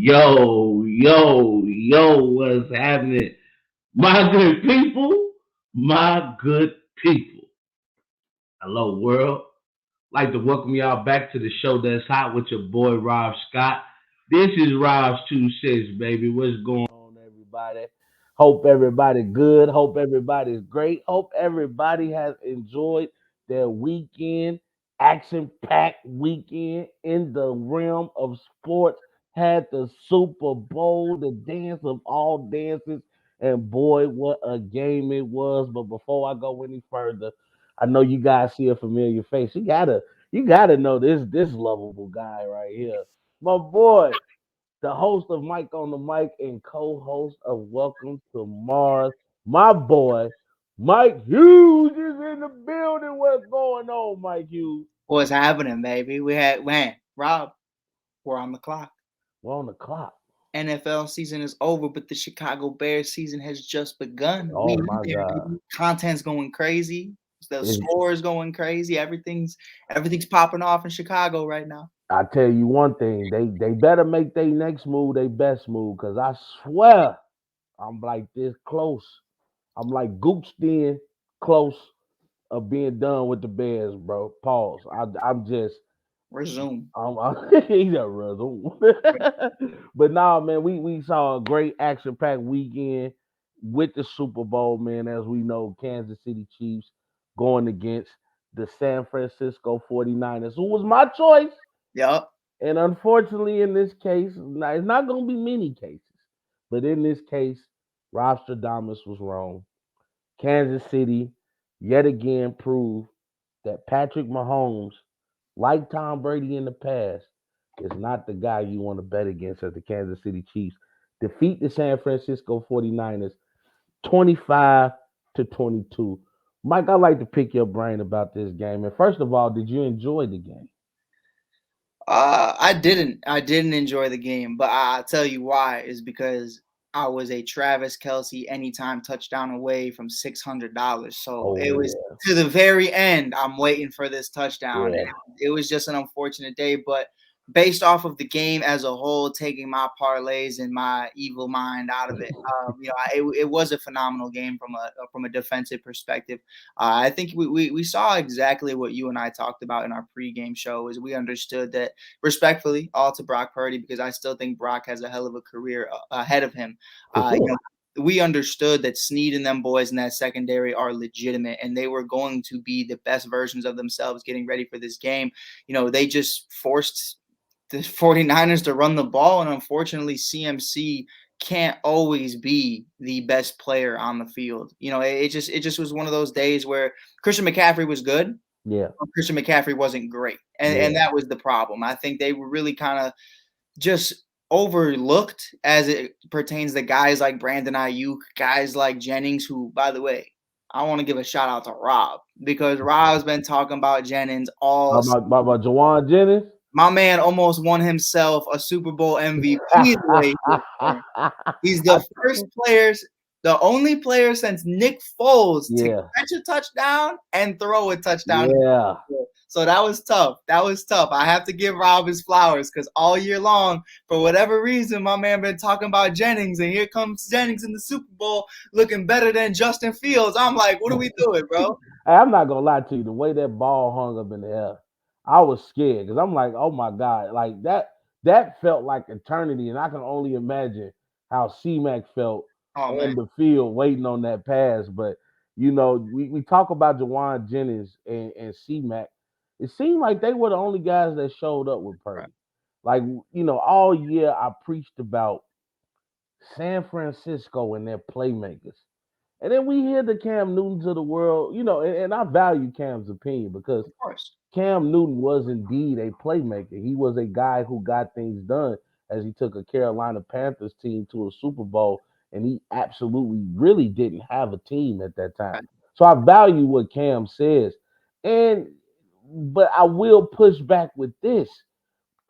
yo, what's happening? My good people, my good people. Hello, world. Like to welcome y'all back to the show that's hot with your boy Rob Scott. This is Robs2Cents, baby. What's going on, everybody? Hope everybody good. Hope everybody's great. Hope everybody has enjoyed their weekend, action-packed weekend in the realm of sports. Had the Super Bowl, the dance of all dances, and boy, what a game it was. But before I go any further, I know you guys see a familiar face. You gotta know this lovable guy right here. My boy, the host of Mike on the Mic and co-host of Welcome to Mars. My boy, Mike Hughes is in the building. What's going on, Mike Hughes? What's happening, baby? Rob, we're on the clock. We're on the clock. NFL season is over, but the Chicago Bears season has just begun. We Oh my there, God. baby. Content's going crazy. The It's, score is going crazy. Everything's popping off in Chicago right now. I tell you one thing, they better make their next move their best move, because I swear I'm like this close. I'm like Goop's den close of being done with the Bears, bro. Pause. I'm just Resume. he's a rhythm. But nah, man, we saw a great action packed weekend with the Super Bowl, man. As we know, Kansas City Chiefs going against the San Francisco 49ers, who was my choice. Yup. And unfortunately, in this case, now, it's not going to be many cases, but in this case, Rostradamus was wrong. Kansas City yet again proved that Patrick Mahomes, like Tom Brady in the past, is not the guy you want to bet against as the Kansas City Chiefs defeat the San Francisco 49ers 25 to 22. Mike, I'd like to pick your brain about this game. And first of all, did you enjoy the game? I didn't enjoy the game, but I'll tell you why is because I was a Travis Kelsey anytime touchdown away from $600. So Oh it was yeah, to the very end. I'm waiting for this touchdown, and yeah. it was just an unfortunate day. But based off of the game as a whole, taking my parlays and my evil mind out of it, it was a phenomenal game from a defensive perspective. I think we saw exactly what you and I talked about in our pregame show. Is we understood that respectfully, all to Brock Purdy, because I still think Brock has a hell of a career ahead of him. For sure. We understood that Snead and them boys in that secondary are legitimate, and they were going to be the best versions of themselves getting ready for this game. They just forced the 49ers to run the ball, and unfortunately, CMC can't always be the best player on the field. It just was one of those days where Christian McCaffrey was good, Yeah, Christian McCaffrey wasn't great. And yeah. that was the problem. I think they were really kind of just overlooked as it pertains to guys like Brandon Ayuk, guys like Jennings, who, by the way, I want to give a shout out to Rob because Rob's been talking about Jennings all About Jawan Jennings. my man almost won himself a Super Bowl MVP the way he was playing. He's the first players, the only player since Nick Foles to Yeah, catch a touchdown and throw a touchdown. yeah. So that was tough. That was tough. I have to give Rob his flowers because all year long, for whatever reason, my man been talking about Jennings, and here comes Jennings in the Super Bowl looking better than Justin Fields. I'm like, what are we doing, bro? Hey, I'm not gonna lie to you. The way that ball hung up in the air, I was scared because I'm like, oh my god, like that. That felt like eternity, and I can only imagine how C-Mac felt Oh man, on the field waiting on that pass. But we talk about Jawan Jennings and C-Mac. It seemed like they were the only guys that showed up with right. Purdy. Like all year I preached about San Francisco and their playmakers. And then we hear the Cam Newtons of the world, and I value Cam's opinion because Of course. Cam Newton was indeed a playmaker. He was a guy who got things done as he took a Carolina Panthers team to a Super Bowl, and he absolutely really didn't have a team at that time. Right. So I value what Cam says. And but I will push back with this.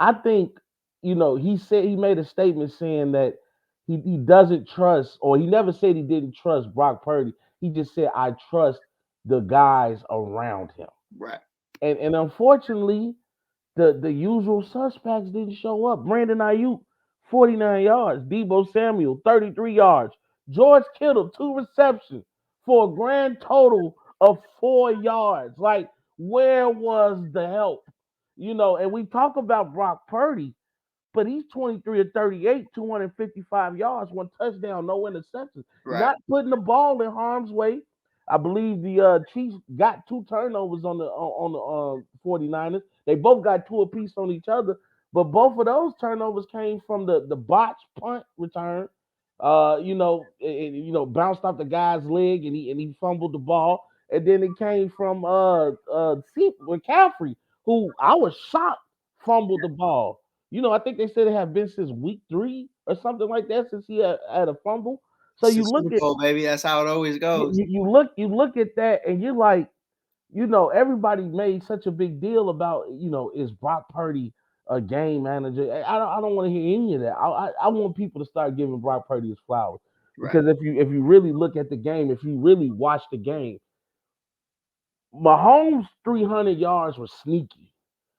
I think, he said he made a statement saying that he doesn't trust, or he never said he didn't trust Brock Purdy. He just said I trust the guys around him. Right. And unfortunately, the usual suspects didn't show up. Brandon Ayuk 49 yards. Debo Samuel, 33 yards. George Kittle, 2 receptions for a grand total of 4 yards. Like, where was the help? And we talk about Brock Purdy, but he's 23 or 38, 255 yards, 1 touchdown, no interceptions. Right. Not putting the ball in harm's way. I believe the Chiefs got 2 turnovers on the 49ers. They both got two apiece on each other, but both of those turnovers came from the botched punt return. Bounced off the guy's leg and he fumbled the ball. And then it came from McCaffrey, who I was shocked fumbled the ball. I think they said it had been since week 3 or something like that since he had a fumble. So It's the you look Super at Bowl, baby. That's how it always you, goes. you look at that and you're like, everybody made such a big deal about, is Brock Purdy a game manager? I don't want to hear any of that. I want people to start giving Brock Purdy his flowers, Right. because if you really look at the game, if you really watch the game, Mahomes' 300 yards was sneaky.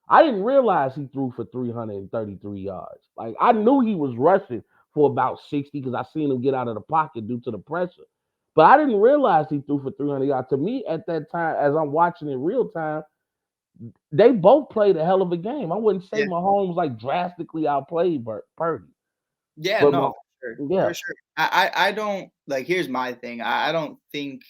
I didn't realize he threw for 333 yards. Like, I knew he was rushing for about 60 because I seen him get out of the pocket due to the pressure. But I didn't realize he threw for 300 yards. To me, at that time, as I'm watching in real time, they both played a hell of a game. I wouldn't say Yeah. Mahomes like drastically outplayed Purdy, Yeah. but No, for sure. yeah, For sure. I don't like. Here's my thing. I don't think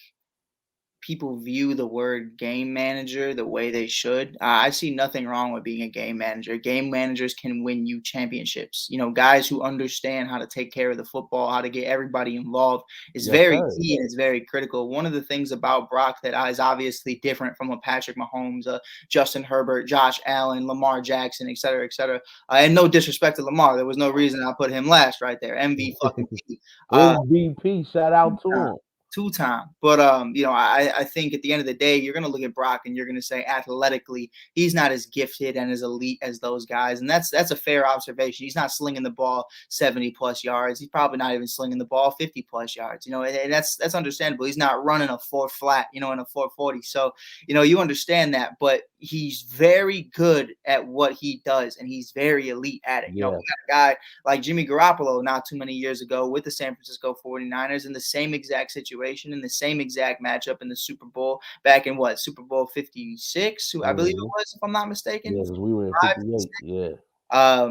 people view the word game manager the way they should. I see nothing wrong with being a game manager. Game managers can win you championships. Guys who understand how to take care of the football, how to get everybody involved is yes, very sir. key and it's very critical. One of the things about Brock that is obviously different from a Patrick Mahomes, Justin Herbert, Josh Allen, Lamar Jackson, et cetera, et cetera. And no disrespect to Lamar. There was no reason I put him last right there. MV fucking P. Uh, MVP, shout out to him. two-time. But I think at the end of the day, you're gonna look at Brock and you're gonna say athletically, he's not as gifted and as elite as those guys, and that's a fair observation. He's not slinging the ball 70 plus yards. He's probably not even slinging the ball 50 plus yards. And that's understandable. He's not running a 4 flat, in a 440. So you understand that, but he's very good at what he does, and he's very elite at it. We got Yeah, a guy like Jimmy Garoppolo not too many years ago with the San Francisco 49ers in the same exact situation, in the same exact matchup in the Super Bowl back in Super Bowl 56, I believe it hmm was, if I'm not yeah, mistaken. because we were in 55, 58. Yeah,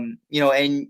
and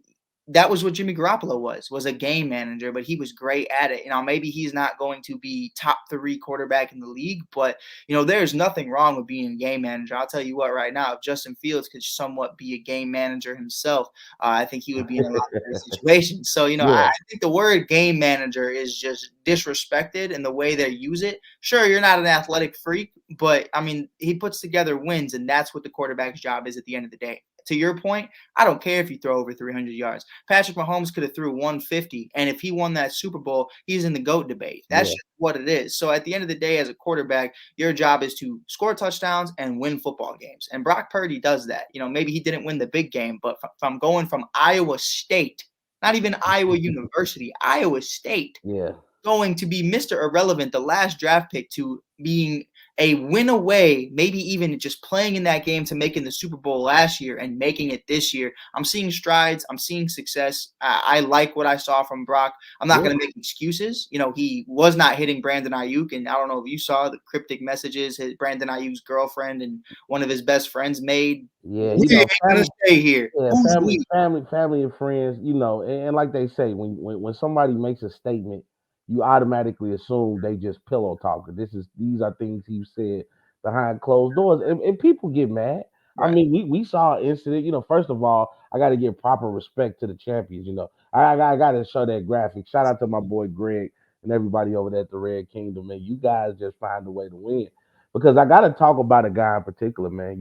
that was what Jimmy Garoppolo was a game manager, but he was great at it. Maybe he's not going to be top 3 quarterback in the league, but there's nothing wrong with being a game manager. I'll tell you what, right now, if Justin Fields could somewhat be a game manager himself, I think he would be in a lot better situation. So, yeah, I think the word game manager is just disrespected in the way they use it. Sure, you're not an athletic freak, but I mean, he puts together wins, and that's what the quarterback's job is at the end of the day. To your point, I don't care if you throw over 300 yards. Patrick Mahomes could have threw 150, and if he won that Super Bowl, he's in the GOAT debate. That's yeah, just what it is. So at the end of the day, as a quarterback, your job is to score touchdowns and win football games. And Brock Purdy does that. Maybe he didn't win the big game, but from going from Iowa State, not even Iowa University, Iowa State, yeah, going to be Mr. Irrelevant, the last draft pick, to being a win away, maybe even just playing in that game to making the Super Bowl last year and making it this year. I'm seeing strides. I'm seeing success. I like what I saw from Brock. I'm not yeah, going to make excuses. He was not hitting Brandon Ayuk, and I don't know if you saw the cryptic messages his Brandon Ayuk's girlfriend and one of his best friends made. yeah. We ain't gonna stay here. Yeah, Who's family, we? family, family, and friends. And like they say, when somebody makes a statement, you automatically assume they just pillow talking. These are things he said behind closed doors, and people get mad. I Right. mean, we saw an incident. First of all, I got to give proper respect to the champions. I got to show that graphic. Shout out to my boy Greg and everybody over there at the Red Kingdom, man. You guys just find a way to win. Because I got to talk about a guy in particular, man.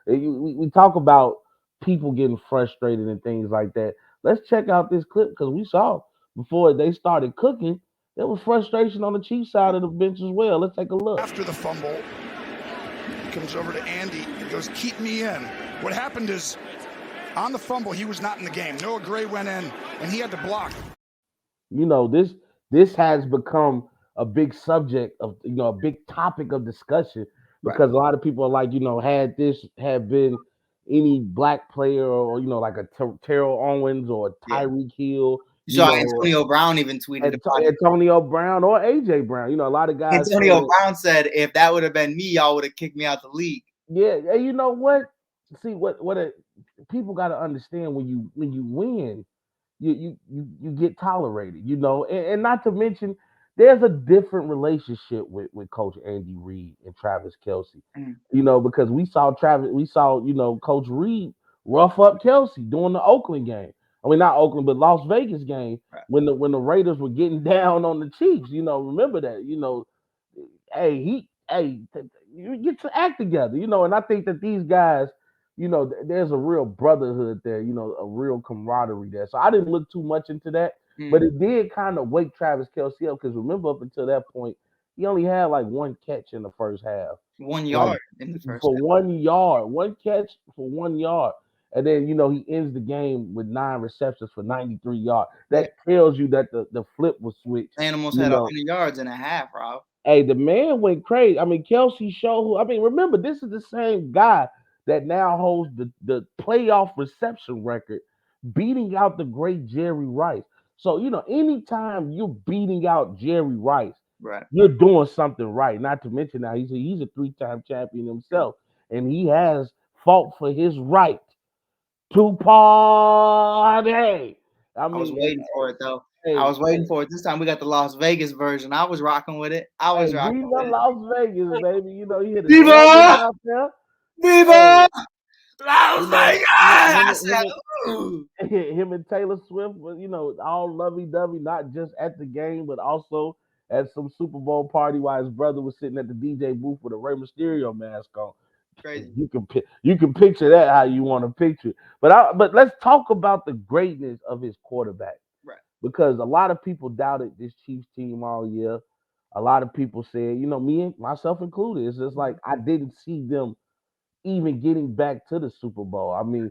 We talk about people getting frustrated and things like that. Let's check out this clip because we saw before they started cooking, there was frustration on the Chiefs side of the bench as well. Let's take a look. After the fumble, he comes over to Andy and goes, "Keep me in." What happened is, on the fumble, he was not in the game. Noah Gray went in, and he had to block. This has become a big subject of a big topic of discussion Right. because a lot of people are like, had this had been any black player or like a Terrell Owens or Yeah. Tyreek Hill, You saw Antonio Brown even tweeted about it. Antonio Brown or AJ Brown. A lot of guys. Antonio Brown said, if that would have been me, y'all would have kicked me out the league. Yeah, and you know what? See what people got to understand when you win, you get tolerated, and not to mention there's a different relationship with Coach Andy Reid and Travis Kelce, because we saw Coach Reid rough up Kelce during the Oakland game. I mean, not Oakland, but Las Vegas game when the Raiders were getting down on the Chiefs. Remember that. You get your act together, and I think that these guys, there's a real brotherhood there, a real camaraderie there. So I didn't look too much into that, but it did kind of wake Travis Kelce up because remember up until that point, he only had like one catch in the first half. 1 yard in the first for half. 1 yard, one catch for 1 yard. And then, he ends the game with 9 receptions for 93 yards. That tells you that the flip was switched. Animals had 100 yards and a half, Rob. Hey, the man went crazy. I mean, Kelce showed remember, this is the same guy that now holds the playoff reception record, beating out the great Jerry Rice. So, anytime you're beating out Jerry Rice, you're doing something right. Not to mention now he's a 3-time champion himself, and he has fought for his right to party. I was waiting for it though. I was waiting for it. This time we got the Las Vegas version. I was rocking with it. I was rocking with it. Las Vegas, baby. He hit a Viva out there. Viva Las Vegas. Him and Taylor Swift were, all lovey-dovey, not just at the game, but also at some Super Bowl party while his brother was sitting at the DJ booth with a Rey Mysterio mask on. Crazy. You can picture that how you want to picture it. But let's talk about the greatness of his quarterback. Right. Because a lot of people doubted this Chiefs team all year. A lot of people said, me and myself included, it's just like I didn't see them even getting back to the Super Bowl. I mean,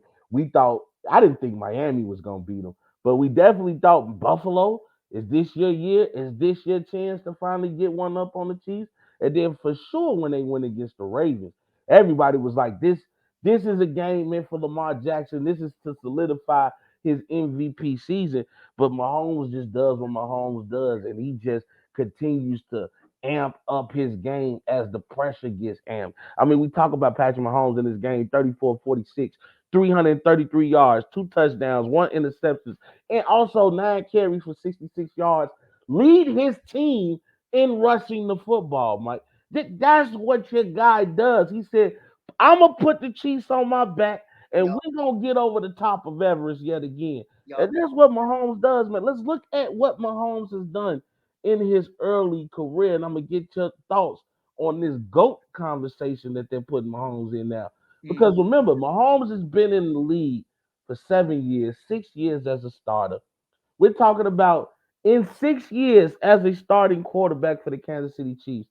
I didn't think Miami was going to beat them, but we definitely thought Buffalo, is this your year? Is this your chance to finally get one up on the Chiefs? And then for sure when they went against the Ravens, everybody was like, this is a game meant for Lamar Jackson. This is to solidify his MVP season. But Mahomes just does what Mahomes does, and he just continues to amp up his game as the pressure gets amped. I mean, we talk about Patrick Mahomes in this game, 34-46, 333 yards, 2 touchdowns, 1 interception, and also 9 carries for 66 yards. Lead his team in rushing the football, Mike. That's what your guy does. He said, I'm going to put the Chiefs on my back, and we're going to get over the top of Everest yet again. And that's what Mahomes does, man. Let's look at what Mahomes has done in his early career, and I'm going to get your thoughts on this GOAT conversation that they're putting Mahomes in now. Because remember, Mahomes has been in the league for 7 years, 6 years as a starter. We're talking about in 6 years as a starting quarterback for the Kansas City Chiefs,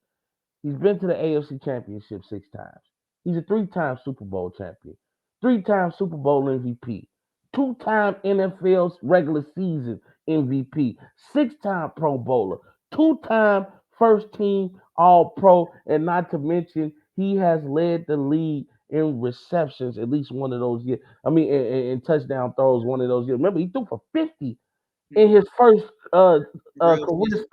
he's been to the AFC Championship 6 times. He's a 3-time Super Bowl champion, 3-time Super Bowl MVP, 2-time NFL regular season MVP, 6-time Pro Bowler, 2-time first team All-Pro, and not to mention he has led the league in receptions at least one of those years. I mean, in touchdown throws one of those years. Remember, he threw for 50 in his first career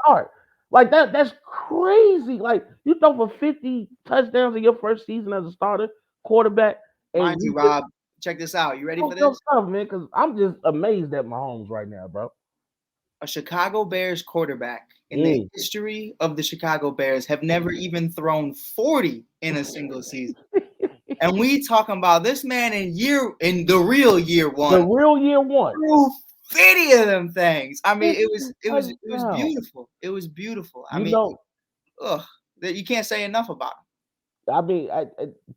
start. Like that's crazy. Like you throw for 50 touchdowns in your first season as a starter quarterback. Mind you, Rob, check this out. You ready for this? Stuff, man, because I'm just amazed at Mahomes right now, bro. A Chicago Bears quarterback in the history of the Chicago Bears have never even thrown 40 in a single season. And we talking about this man in the real year one. The real year one. Threw 50 of them things. I mean, it was beautiful. It was beautiful. I mean, you can't say enough about it. I mean,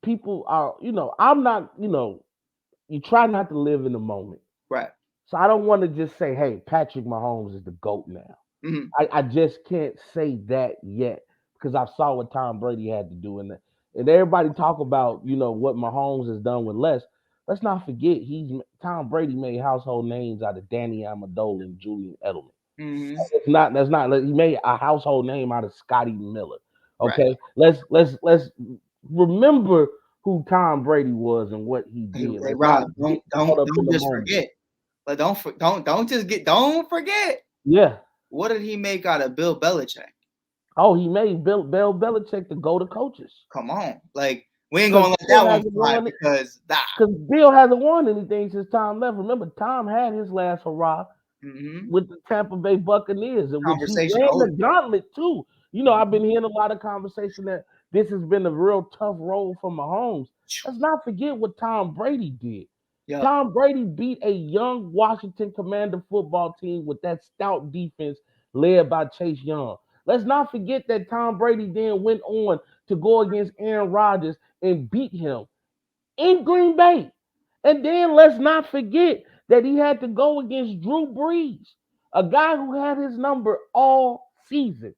people are, I'm not, you try not to live in the moment. Right. So I don't want to just say, hey, Patrick Mahomes is the GOAT now. Mm-hmm. I just can't say that yet because I saw what Tom Brady had to do in that. And everybody talk about, what Mahomes has done with less. Let's not forget, Tom Brady made household names out of Danny Amendola and Julian Edelman. Mm-hmm. That's not. He made a household name out of Scotty Miller. Okay, right. Let's remember who Tom Brady was and what he Hey, did. hey, Let's Rob, not get caught up in don't the just moment. forget. But don't forget. Yeah. What did he make out of Bill Belichick? Oh, he made Bill Belichick the go to coaches. Come on, like we ain't gonna let that one fly because Bill hasn't won anything since Tom left. Remember, Tom had his last hurrah with the Tampa Bay Buccaneers, in which he Conversation ran over. the gauntlet too. You know, I've been hearing a lot of conversation that this has been a real tough role for Mahomes. Let's not forget what Tom Brady did. Yep. Tom Brady beat a young Washington Commander football team with that stout defense led by Chase Young. Let's not forget that Tom Brady then went on to go against Aaron Rodgers and beat him in Green Bay. And then let's not forget that he had to go against Drew Brees, a guy who had his number all season.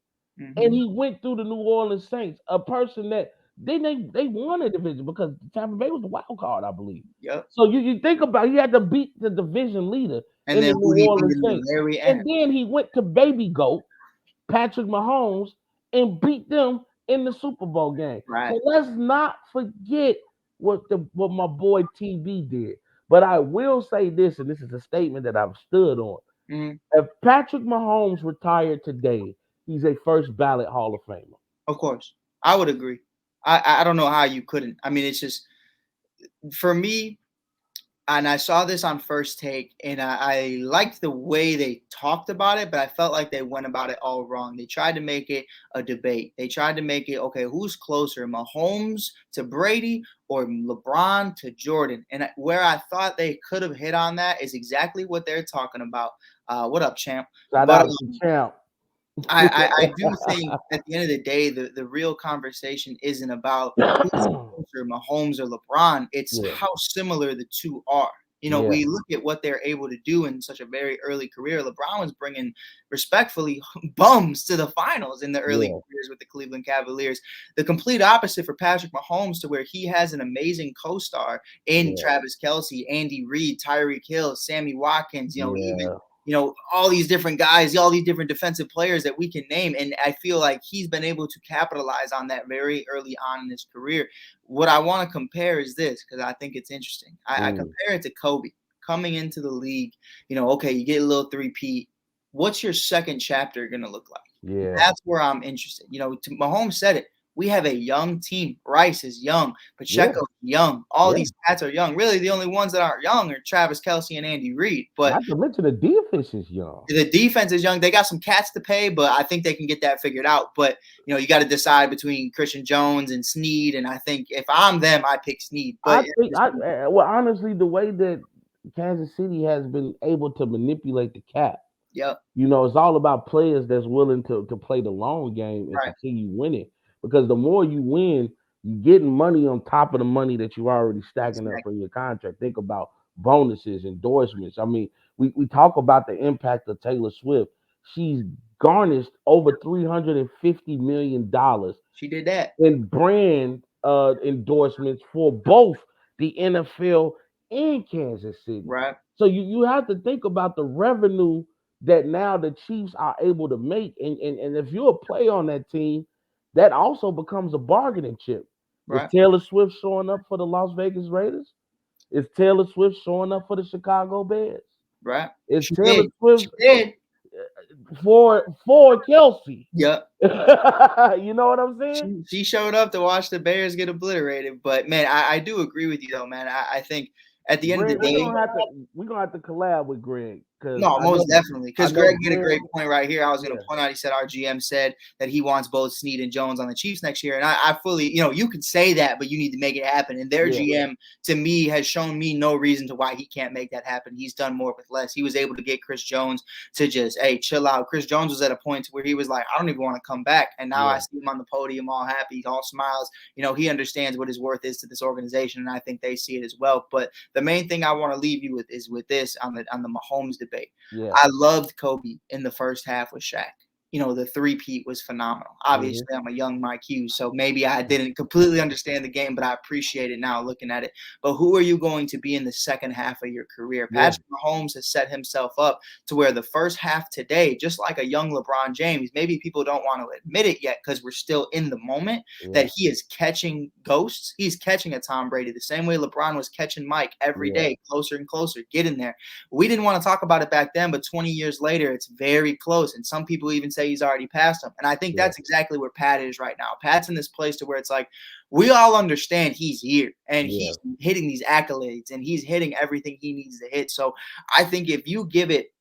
And he went through the New Orleans Saints, a person that they won a division because Tampa Bay was the wild card, I believe. Yep. So you think about he had to beat the division leader and in then the New Orleans Saints. The very end. And then he went to Baby Goat, Patrick Mahomes, and beat them in the Super Bowl game. Right. So let's not forget what my boy TB did. But I will say this, and this is a statement that I've stood on. If Patrick Mahomes retired today, he's a first ballot Hall of Famer. Of course. I would agree. I don't know how you couldn't. I mean, it's just, for me, and I saw this on First Take, and I liked the way they talked about it, but I felt like they went about it all wrong. They tried to make it a debate. They tried to make it, okay, who's closer, Mahomes to Brady or LeBron to Jordan? And where I thought they could have hit on that is exactly what they're talking about. What up, champ? Shout out to champ. I do think at the end of the day, the real conversation isn't about who's closer, Mahomes or LeBron. It's how similar the two are. You know, we look at what they're able to do in such a very early career. LeBron was bringing, respectfully, bums to the finals in the early careers with the Cleveland Cavaliers. The complete opposite for Patrick Mahomes, to where he has an amazing co-star in Travis Kelce, Andy Reid, Tyreek Hill, Sammy Watkins, even all these different guys, all these different defensive players that we can name. And I feel like he's been able to capitalize on that very early on in his career. What I want to compare is this, because I think it's interesting. I compare it to Kobe coming into the league. Okay, you get a little three-peat. What's your second chapter going to look like? Yeah. That's where I'm interested. Mahomes said it. We have a young team. Rice is young. Pacheco's young. All these cats are young. Really, the only ones that aren't young are Travis Kelce and Andy Reid. But not to mention the defense is young. The defense is young. They got some cats to pay, but I think they can get that figured out. But, you got to decide between Christian Jones and Snead. And I think if I'm them, I pick Snead. But honestly, the way that Kansas City has been able to manipulate the cap. Yep. It's all about players that's willing to play the long game and continue winning. Because the more you win, you're getting money on top of the money that you're already stacking up for your contract. Think about bonuses, endorsements. I mean, we talk about the impact of Taylor Swift. She's garnished over $350 million. She did that. In brand endorsements for both the NFL and Kansas City. Right. So you have to think about the revenue that now the Chiefs are able to make. And if you're a player on that team, that also becomes a bargaining chip. Right. Is Taylor Swift showing up for the Las Vegas Raiders? Is Taylor Swift showing up for the Chicago Bears? Right. Is Taylor Swift for Kelce? Yep. You know what I'm saying? She showed up to watch the Bears get obliterated. But, man, I do agree with you, though, man. I think at the end of the day, we're gonna have to collab with Greg. No, most definitely. Because Greg get a great point right here. I was going to point out, he said our GM said that he wants both Snead and Jones on the Chiefs next year. And I fully, you can say that, but you need to make it happen. And their GM, to me, has shown me no reason to why he can't make that happen. He's done more with less. He was able to get Chris Jones to just, hey, chill out. Chris Jones was at a point where he was like, I don't even want to come back. And now I see him on the podium all happy, all smiles. He understands what his worth is to this organization, and I think they see it as well. But the main thing I want to leave you with is with this on the Mahomes debate. Yeah. I loved Kobe in the first half with Shaq. the three-peat was phenomenal. Obviously, I'm a young Mike Hughes, so maybe I didn't completely understand the game, but I appreciate it now looking at it. But who are you going to be in the second half of your career? Patrick Mahomes has set himself up to where the first half today, just like a young LeBron James, maybe people don't want to admit it yet because we're still in the moment, that he is catching ghosts. He's catching a Tom Brady the same way LeBron was catching Mike every day, closer and closer, get in there. We didn't want to talk about it back then, but 20 years later, it's very close. And some people even say he's already passed him. And I think that's exactly where Pat is right now. Pat's in this place to where it's like, we all understand he's here and he's hitting these accolades and he's hitting everything he needs to hit. So I think if you give it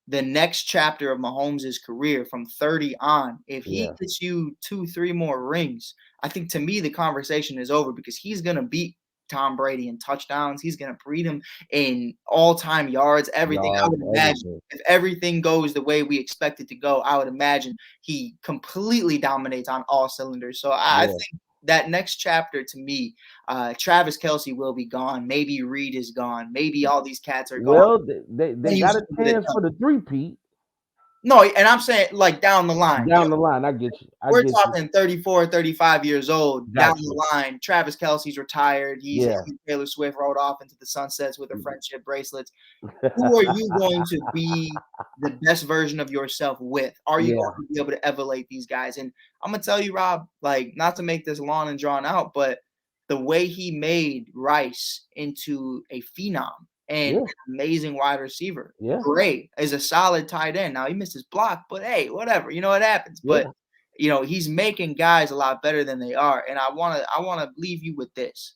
the next chapter of Mahomes' career from 30 on, if he gets you 2-3 more rings, I think to me the conversation is over because he's going to beat Tom Brady in touchdowns. He's going to beat him in all-time yards, everything. I would imagine if everything goes the way we expect it to go, I would imagine he completely dominates on all cylinders. So I think that next chapter to me, Travis Kelce will be gone. Maybe Reed is gone. Maybe all these cats are gone. Well, they got a chance for the three-peat. No, and I'm saying like down the line. Down the line, I get you. We're talking 34, 35 years old. Down the line, Travis Kelce's retired. He's Taylor Swift rode off into the sunsets with her friendship bracelets. Who are you going to be the best version of yourself with? Are you going to be able to emulate these guys? And I'm going to tell you, Rob, like, not to make this long and drawn out, but the way he made Rice into a phenom and an amazing wide receiver. Great. Is a solid tight end. Now he missed his block, but hey, whatever. You know what happens. But he's making guys a lot better than they are. And I wanna leave you with this.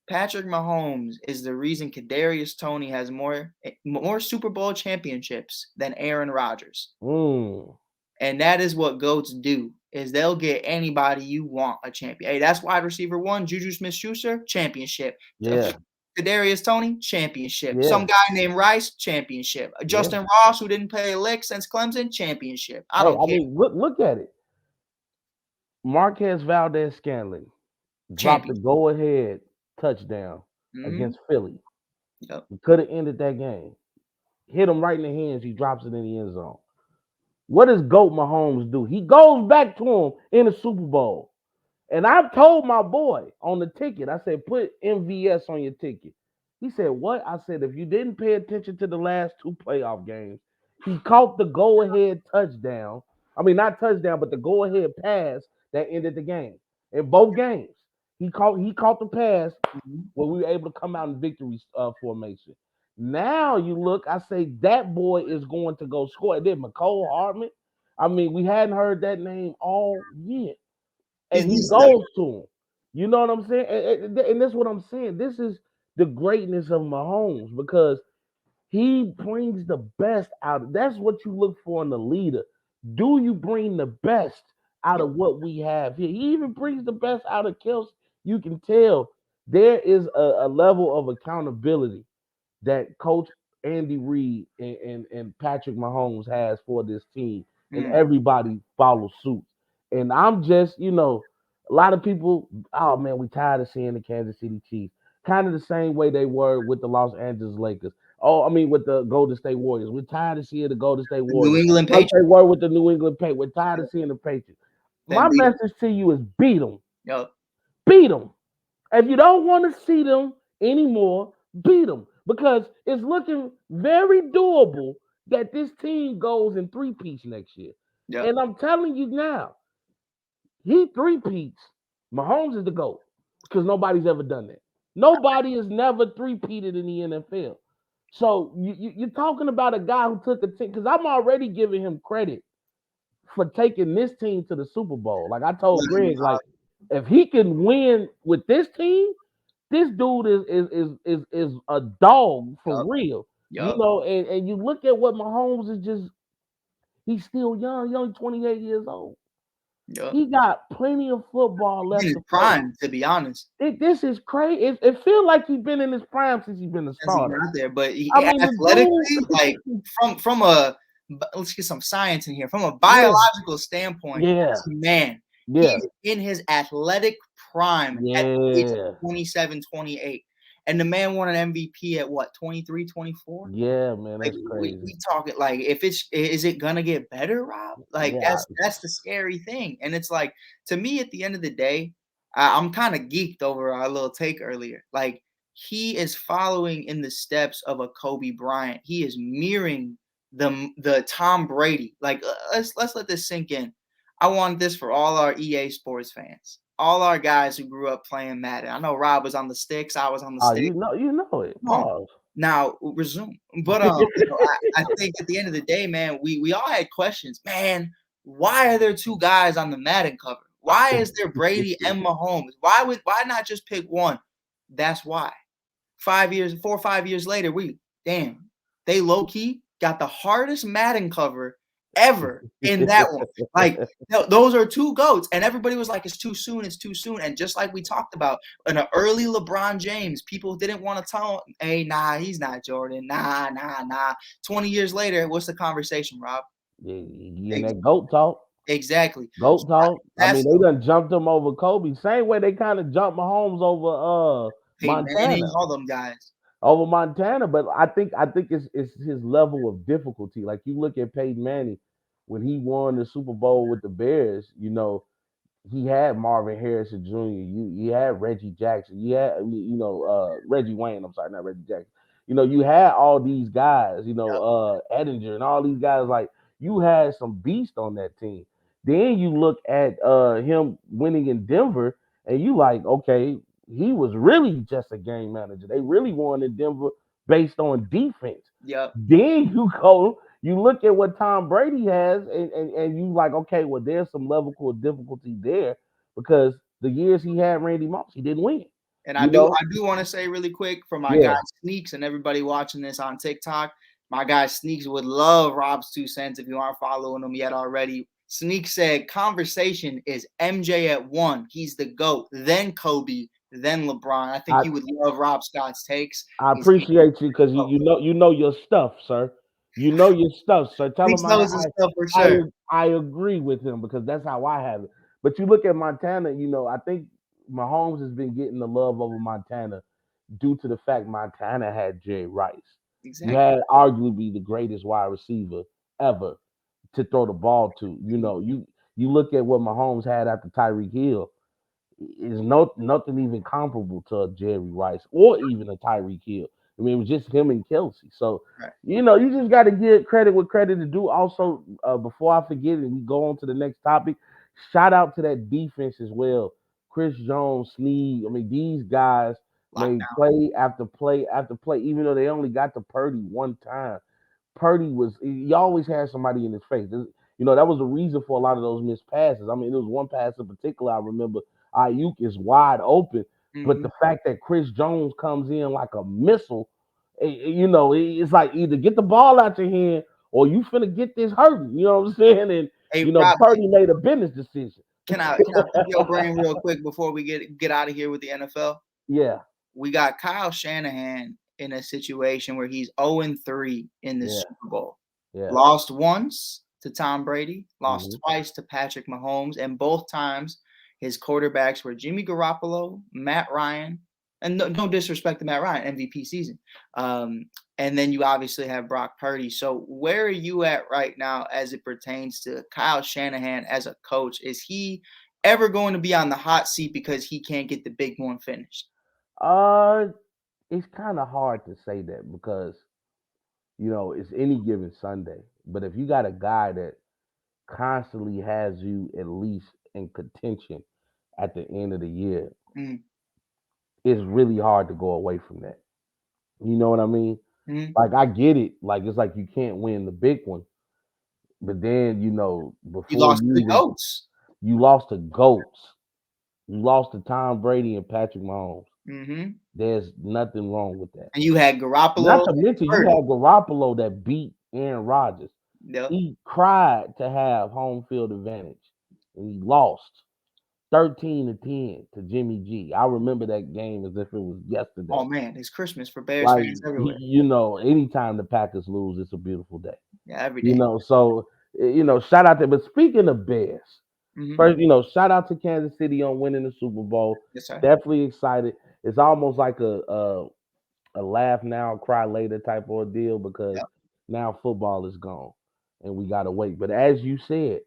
Patrick Mahomes is the reason Kadarius Toney has more Super Bowl championships than Aaron Rodgers. And that is what GOATs do, is they'll get anybody you want a champion. Hey, that's wide receiver 1, Juju Smith-Schuster, championship. Kadarius Toney, championship. Some guy named Rice, championship. Justin Ross, who didn't play a lick since Clemson, championship. I don't care. mean, look at it. Marquez Valdez-Scantling dropped the go-ahead touchdown against Philly. He could have ended that game. Hit him right in the hands. He drops it in the end zone. What does GOAT Mahomes do? He goes back to him in the Super Bowl. And I've told my boy on the ticket, I said, put MVS on your ticket. He said, what? I said, if you didn't pay attention to the last 2 playoff games, he caught the go-ahead touchdown. I mean, not touchdown, but the go-ahead pass that ended the game. In both games, he caught the pass where we were able to come out in victory formation. Now you look, I say that boy is going to go score. And then McCole Hardman, I mean, we hadn't heard that name all year. And he goes to him. You know what I'm saying? And that's what I'm saying. This is the greatness of Mahomes because he brings the best out. That's what you look for in a leader. Do you bring the best out of what we have here? He even brings the best out of Kelce. You can tell there is a level of accountability that Coach Andy Reid and Patrick Mahomes has for this team. And everybody follows suit. And I'm just, a lot of people, oh man, we tired of seeing the Kansas City Chiefs. Kind of the same way they were with the Los Angeles Lakers. With the Golden State Warriors. We're tired of seeing the Golden State Warriors. New England Patriots. They were with the New England Patriots. We're tired of seeing the Patriots. My message to you is beat them. Beat them. If you don't want to see them anymore, beat them. Because it's looking very doable that this team goes in 3-peats next year. And I'm telling you now, he 3-peats. Mahomes is the GOAT because nobody's ever done that. Nobody has never 3-peated in the NFL. So you're talking about a guy who took a team, because I'm already giving him credit for taking this team to the Super Bowl. Like I told Greg, like if he can win with this team, this dude is a dog for real. And you look at what Mahomes is just, he's still young. He's only 28 years old. He got plenty of football left. In his prime, to be honest. This is crazy. It feels like he's been in his prime since he's been a starter. Out there, but athletically, like from a, let's get some science in here. From a biological standpoint, man, he's in his athletic prime at the age of 27, 28. And the man won an MVP at what, 23, 24? Yeah, man, Like that's crazy. we talking like is it gonna get better, Rob? Like Yeah, that's the scary thing. And it's like to me at the end of the day, I'm kind of geeked over our little take earlier. Like he is following in the steps of a Kobe Bryant. He is mirroring the Tom Brady. Like let's let this sink in. I want this for all our EA Sports fans, all our guys who grew up playing Madden. I know Rob was on the sticks. I was on the sticks. You know it. Pause. Now resume. But I think at the end of the day, man, we all had questions. Man, why are there two guys on the Madden cover? Why is there Brady and Mahomes? Why not just pick one? That's why. 4 or 5 years later, they low key got the hardest Madden cover ever in that one. Like those are two GOATs, and everybody was like, it's too soon. And just like we talked about in an early LeBron James, people didn't want to tell him, hey, nah, he's not Jordan. Nah. 20 years later, what's the conversation, Rob? Yeah, that GOAT talk. Exactly. GOAT talk. I mean, they done jumped him over Kobe. Same way they kind of jumped Mahomes over Montana. All them guys. Over Montana, but I think it's his level of difficulty. Like you look at Peyton Manning when he won the Super Bowl with the Bears, you know, he had Marvin Harrison Jr. You had Reggie Jackson. You had Reggie Wayne. I'm sorry, not Reggie Jackson. You know, you had all these guys. You know, Edinger and all these guys. Like you had some beast on that team. Then you look at him winning in Denver, and you like, okay, he was really just a game manager. They really won in Denver based on defense. Yep. Then you look at what Tom Brady has, and you like, okay, well, there's some level of difficulty there because the years he had Randy Moss, he didn't win. And I do want to say really quick for my guy Sneaks and everybody watching this on TikTok, my guy Sneaks would love Robs2Cents if you aren't following him yet already. Sneak said conversation is MJ at 1. He's the GOAT, then Kobe, then LeBron. I think you would love Rob Scott's takes. I appreciate you because you know your stuff, sir. You know your stuff, sir. Tell him I agree with him because that's how I have it. But you look at Montana, you know, I think Mahomes has been getting the love over Montana due to the fact Montana had Jerry Rice. Exactly. You had arguably the greatest wide receiver ever to throw the ball to. You know, you look at what Mahomes had after Tyreek Hill. Is nothing even comparable to a Jerry Rice or even a Tyreek Hill. I mean, it was just him and Kelsey. So, you know, you just got to give credit where credit is due. Also, before I forget it, we go on to the next topic. Shout out to that defense as well. Chris Jones, Snead. I mean, these guys made play after play after play, even though they only got to Purdy one time. Purdy he always had somebody in his face. You know, that was the reason for a lot of those missed passes. I mean, there was one pass in particular I remember. Ayuk is wide open, but the fact that Chris Jones comes in like a missile, you know, it's like either get the ball out your hand or you finna get this hurt. You know what I'm saying? And you know, Rob, Purdy made a business decision. Can I pick your brain real quick before we get out of here with the NFL? Yeah, we got Kyle Shanahan in a situation where he's 0-3 in the Super Bowl. Yeah. Lost once to Tom Brady, lost twice to Patrick Mahomes, and both times his quarterbacks were Jimmy Garoppolo, Matt Ryan, and no disrespect to Matt Ryan, MVP season. And then you obviously have Brock Purdy. So where are you at right now as it pertains to Kyle Shanahan as a coach? Is he ever going to be on the hot seat because he can't get the big one finished? It's kind of hard to say that because, you know, it's any given Sunday. But if you got a guy that constantly has you at least in contention at the end of the year, it's really hard to go away from that. You know what I mean? Like, I get it. Like, it's like you can't win the big one. But then, you know, before you lost to the GOATs. You lost to GOATs. You lost to Tom Brady and Patrick Mahomes. There's nothing wrong with that. And you had Garoppolo. Not to mention, you had Garoppolo that beat Aaron Rodgers. Yep. He cried to have home field advantage, and he lost 13-10 to Jimmy G. I remember that game as if it was yesterday. Oh man, it's Christmas for Bears fans everywhere. You know, anytime the Packers lose, it's a beautiful day. Yeah, every day. You know, so you know, shout out to. But speaking of Bears, first, you know, shout out to Kansas City on winning the Super Bowl. Yes, sir. Definitely excited. It's almost like a a laugh now, cry later type of ordeal because Yep. now football is gone and we gotta wait. But as you said,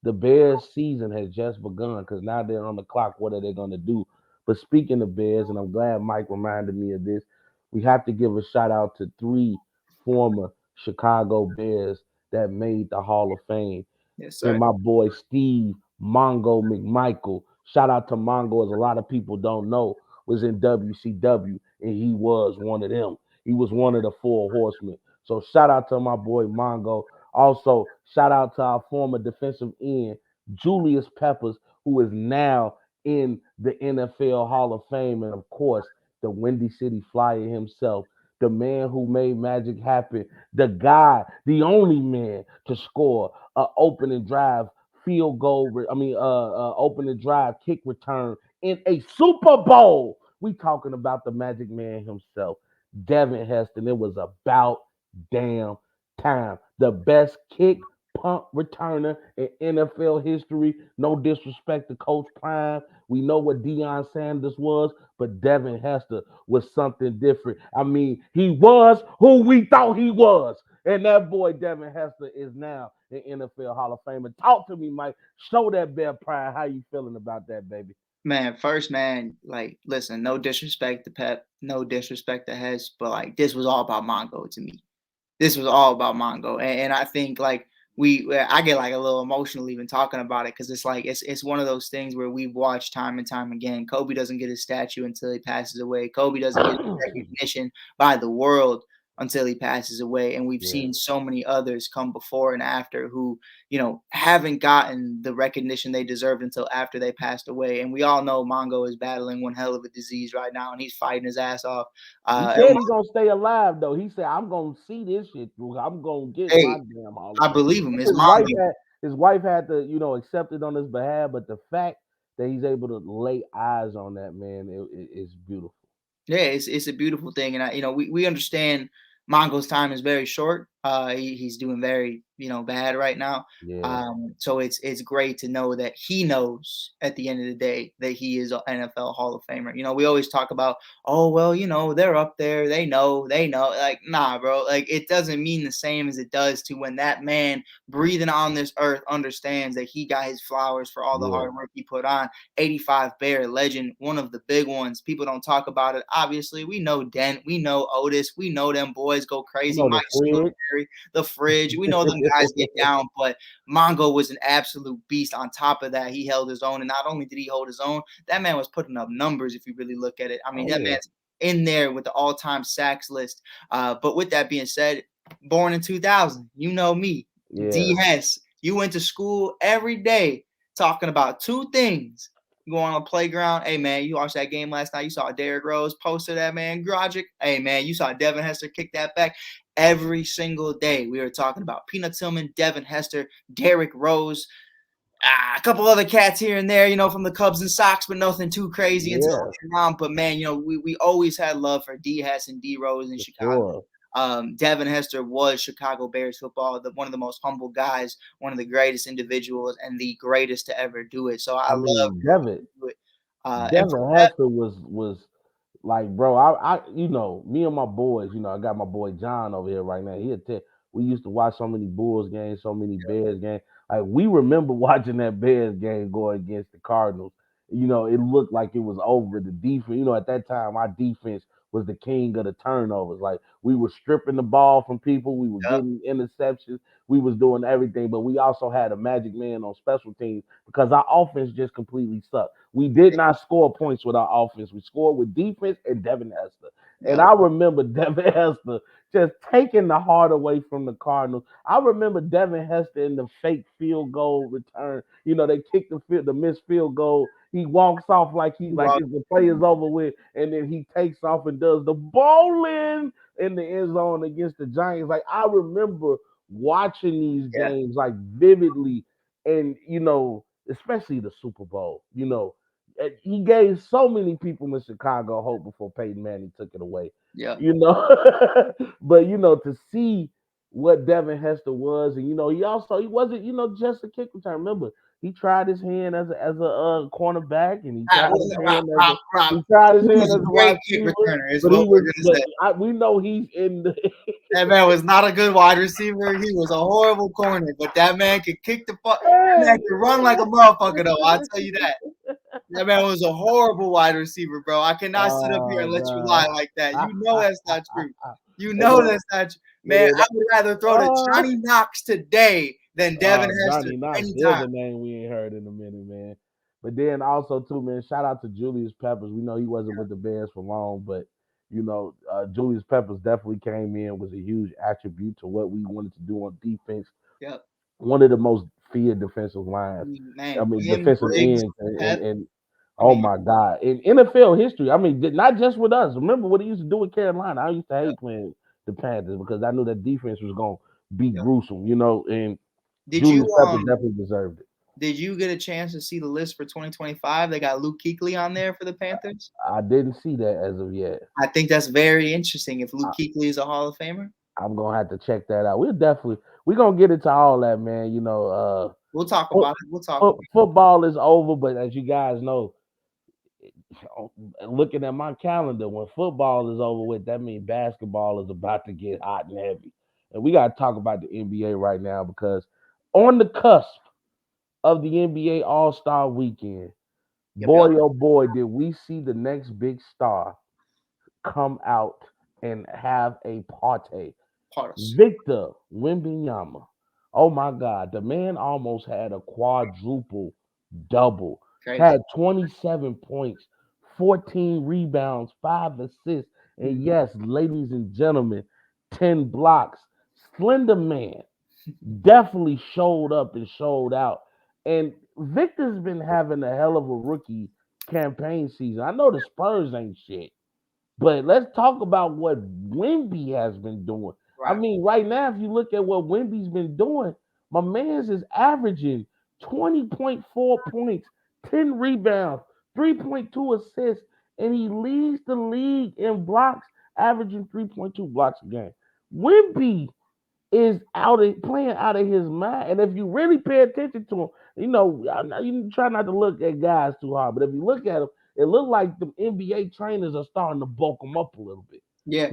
the Bears season has just begun because now they're on the clock. What are they gonna do? But speaking of Bears, and I'm glad Mike reminded me of this, we have to give a shout out to three former Chicago Bears that made the Hall of Fame. Yes, And sir. my boy Steve Mongo McMichael. Shout out to Mongo, as a lot of people don't know, was in WCW, and he was one of them. He was one of the four horsemen. So shout out to my boy Mongo. Also, shout out to our former defensive end, Julius Peppers, who is now in the NFL Hall of Fame. And of course, the Windy City Flyer himself, the man who made magic happen, the guy, the only man to score a opening drive field goal. Opening drive kick return in a Super Bowl. We talking about the Magic Man himself, Devin Heston. It was about damn time. The best kick punt returner in NFL history. No disrespect to Coach Prime. We know what Deion Sanders was, but Devin Hester was something different. I mean, he was who we thought he was. And that boy Devin Hester is now an NFL Hall of Famer. Talk to me, Mike. Show that Bear Pride. How you feeling about that, baby? Man, first, man, like, listen, no disrespect to Pep, no disrespect to Hess, but like, this was all about Mongo to me. This was all about Mongo, and I think like I get like a little emotional even talking about it because it's like it's one of those things where we've watched time and time again. Kobe doesn't get his statue until he passes away. Kobe doesn't get recognition by the world until he passes away, and we've Yeah. seen so many others come before and after who haven't gotten the recognition they deserved until after they passed away. And we all know Mongo is battling one hell of a disease right now, and he's fighting his ass off. He said he's gonna stay alive though. He said, I'm gonna see this shit through. I'm gonna get my Hey, damn Hall of I Fame. believe him. His His mom. wife had to, accept it on his behalf, but the fact that he's able to lay eyes on that man, it's beautiful. Yeah, it's a beautiful thing, and we understand Mongo's time is very short. He's doing very bad right now. Yeah. So it's great to know that he knows at the end of the day that he is an NFL Hall of Famer. We always talk about, oh well, they're up there, they know. Like, nah, bro. Like, it doesn't mean the same as it does to when that man breathing on this earth understands that he got his flowers for all the hard work he put on. 85 Bear legend, one of the big ones. People don't talk about it. Obviously, we know Dent, we know Otis, we know them boys go crazy. Mike Singletary, the Fridge, we know them guys get down, but Mongo was an absolute beast. On top of that, he held his own, and not only did he hold his own, that man was putting up numbers if you really look at it. I mean, that man's in there with the all-time sacks list. But with that being said, born in 2000, you know me, D. Hess. You went to school every day talking about two things. You go on a playground. Hey, man, you watched that game last night. You saw Derrick Rose posted that, man. Grogic. Hey, man, you saw Devin Hester kick that back. Every single day we were talking about Peanut Tillman, Devin Hester, Derrick Rose, a couple other cats here and there, from the Cubs and Sox, but nothing too crazy until around. But, man, we always had love for D. Hess and D. Rose in Chicago. Devin Hester was Chicago Bears football, one of the most humble guys, one of the greatest individuals, and the greatest to ever do it. So I love Devin. Devin Hester was like, bro, I me and my boys, I got my boy John over here right now. We used to watch so many Bulls games, so many Bears games. Like, we remember watching that Bears game go against the Cardinals. It looked like it was over. The defense, at that time, our defense was the king of the turnovers. Like, we were stripping the ball from people, we were getting interceptions, we was doing everything, but we also had a magic man on special teams because our offense just completely sucked. We did not score points with our offense. We scored with defense and Devin Hester. And I remember Devin Hester just taking the heart away from the Cardinals. I remember Devin Hester in the fake field goal return. They kicked the missed field goal. He walks off like the play is over with, and then he takes off and does the bowling in the end zone against the Giants. Like, I remember watching these games like vividly, and especially the Super Bowl. He gave so many people in Chicago hope before Peyton Manning took it away. Yeah. But to see what Devin Hester was, and he wasn't just a kick return. Remember, He tried his hand as a cornerback, and he Rob, tried his hand Rob. he tried his He hand was as a a great wide kick receiver. returner, is But what he we're was. gonna say. We know he's in the. That man was not a good wide receiver. He was a horrible corner, but that man could kick the fuck. That man could run like a motherfucker, though. I'll tell you that. That man was a horrible wide receiver, bro. I cannot sit up here and let you lie like that. You know that's not true. You know that's not true. Man, I would rather throw to Johnny Knox today than Devin Hester Johnny Knox. anytime. There's a name we ain't heard in a minute, man. But then also too, man, shout out to Julius Peppers. We know he wasn't with the Bears for long, but Julius Peppers definitely came in, was a huge attribute to what we wanted to do on defense. Yep. One of the most feared defensive lines. Man, I mean, him, defensive Briggs, ends Pep. and oh my God. In NFL history, I mean, not just with us. Remember what he used to do with Carolina. I used to hate playing the Panthers because I knew that defense was gonna be gruesome, and Julius Peppers definitely deserved it. Did you get a chance to see the list for 2025? They got Luke Kuechly on there for the Panthers. I didn't see that as of yet. I think that's very interesting. If Luke Kuechly is a Hall of Famer, I'm gonna have to check that out. We're gonna get into all that, man. We'll talk about it. We'll talk. Football is over, but as you guys know, looking at my calendar, when football is over with, that means basketball is about to get hot and heavy. And we gotta talk about the NBA right now because on the cusp of the NBA AllStar Weekend, boy, oh boy, did we see the next big star come out and have a party. Victor Wembanyama. Oh my God, the man almost had a quadruple double. Crazy. Had 27 points, 14 rebounds, 5 assists, and yes, ladies and gentlemen, 10 blocks. Slender man definitely showed up and showed out. And Victor's been having a hell of a rookie campaign season. I know the Spurs ain't shit, but let's talk about what Wemby has been doing. Right. I mean, right now, if you look at what Wemby's been doing, my man's is averaging 20.4 points, 10 rebounds, 3.2 assists, and he leads the league in blocks, averaging 3.2 blocks a game. Wemby is playing out of his mind. And if you really pay attention to him, you try not to look at guys too hard, but if you look at him, it looks like the NBA trainers are starting to bulk him up a little bit. Yeah.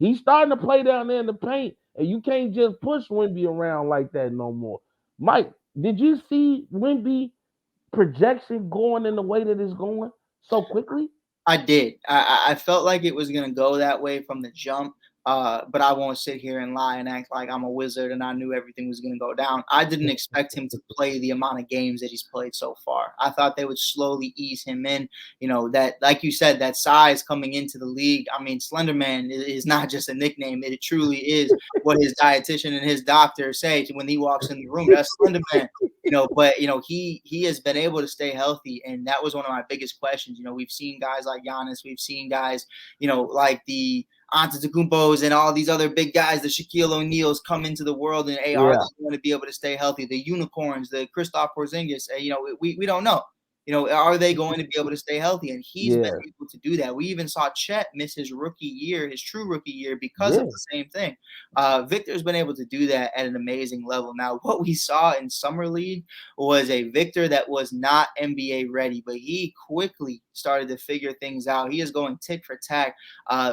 He's starting to play down there in the paint, and you can't just push Wemby around like that no more. Mike, did you see Wemby projection going in the way that it's going so quickly? I did. I felt like it was going to go that way from the jump. But I won't sit here and lie and act like I'm a wizard and I knew everything was going to go down. I didn't expect him to play the amount of games that he's played so far. I thought they would slowly ease him in. That, like you said, that size coming into the league. I mean, Slenderman is not just a nickname. It truly is what his dietitian and his doctor say when he walks in the room. That's Slenderman. But he has been able to stay healthy, and that was one of my biggest questions. We've seen guys like Giannis. We've seen guys, like the Antetokounmpos and all these other big guys, the Shaquille O'Neals come into the world, and are they going to be able to stay healthy? The unicorns, the Kristaps Porzingis, we don't know. Are they going to be able to stay healthy? And he's been able to do that. We even saw Chet miss his rookie year, his true rookie year, because of the same thing. Victor's been able to do that at an amazing level. Now, what we saw in Summer League was a Victor that was not NBA ready, but he quickly started to figure things out. He is going tick for tack.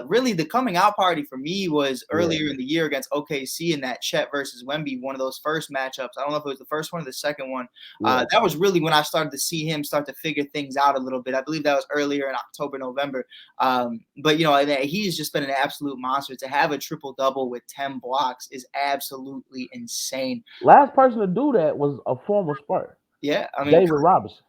Really, the coming out party for me was earlier in the year against OKC in that Chet versus Wemby, one of those first matchups. I don't know if it was the first one or the second one. That was really when I started to see him start to figure things out a little bit. I believe that was earlier in October, November. But he's just been an absolute monster. To have a triple-double with 10 blocks is absolutely insane. Last person to do that was a former Spur. Yeah, I mean, David Robinson.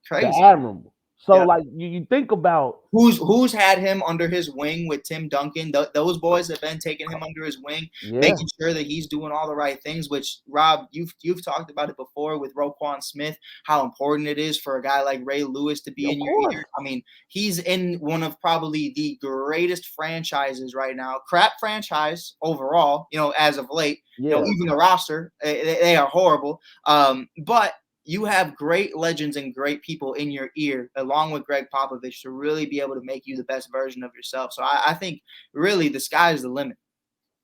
Crazy. The Admiral. So, like, you think about who's had him under his wing with Tim Duncan. Those boys have been taking him under his wing, making sure that he's doing all the right things. Which, Rob, you've talked about it before with Roquan Smith, how important it is for a guy like Ray Lewis to be in your ear. I mean, he's in one of probably the greatest franchises right now. Crap franchise overall, as of late. Even the roster, they are horrible. But you have great legends and great people in your ear, along with Greg Popovich, to really be able to make you the best version of yourself. So I think really the sky is the limit.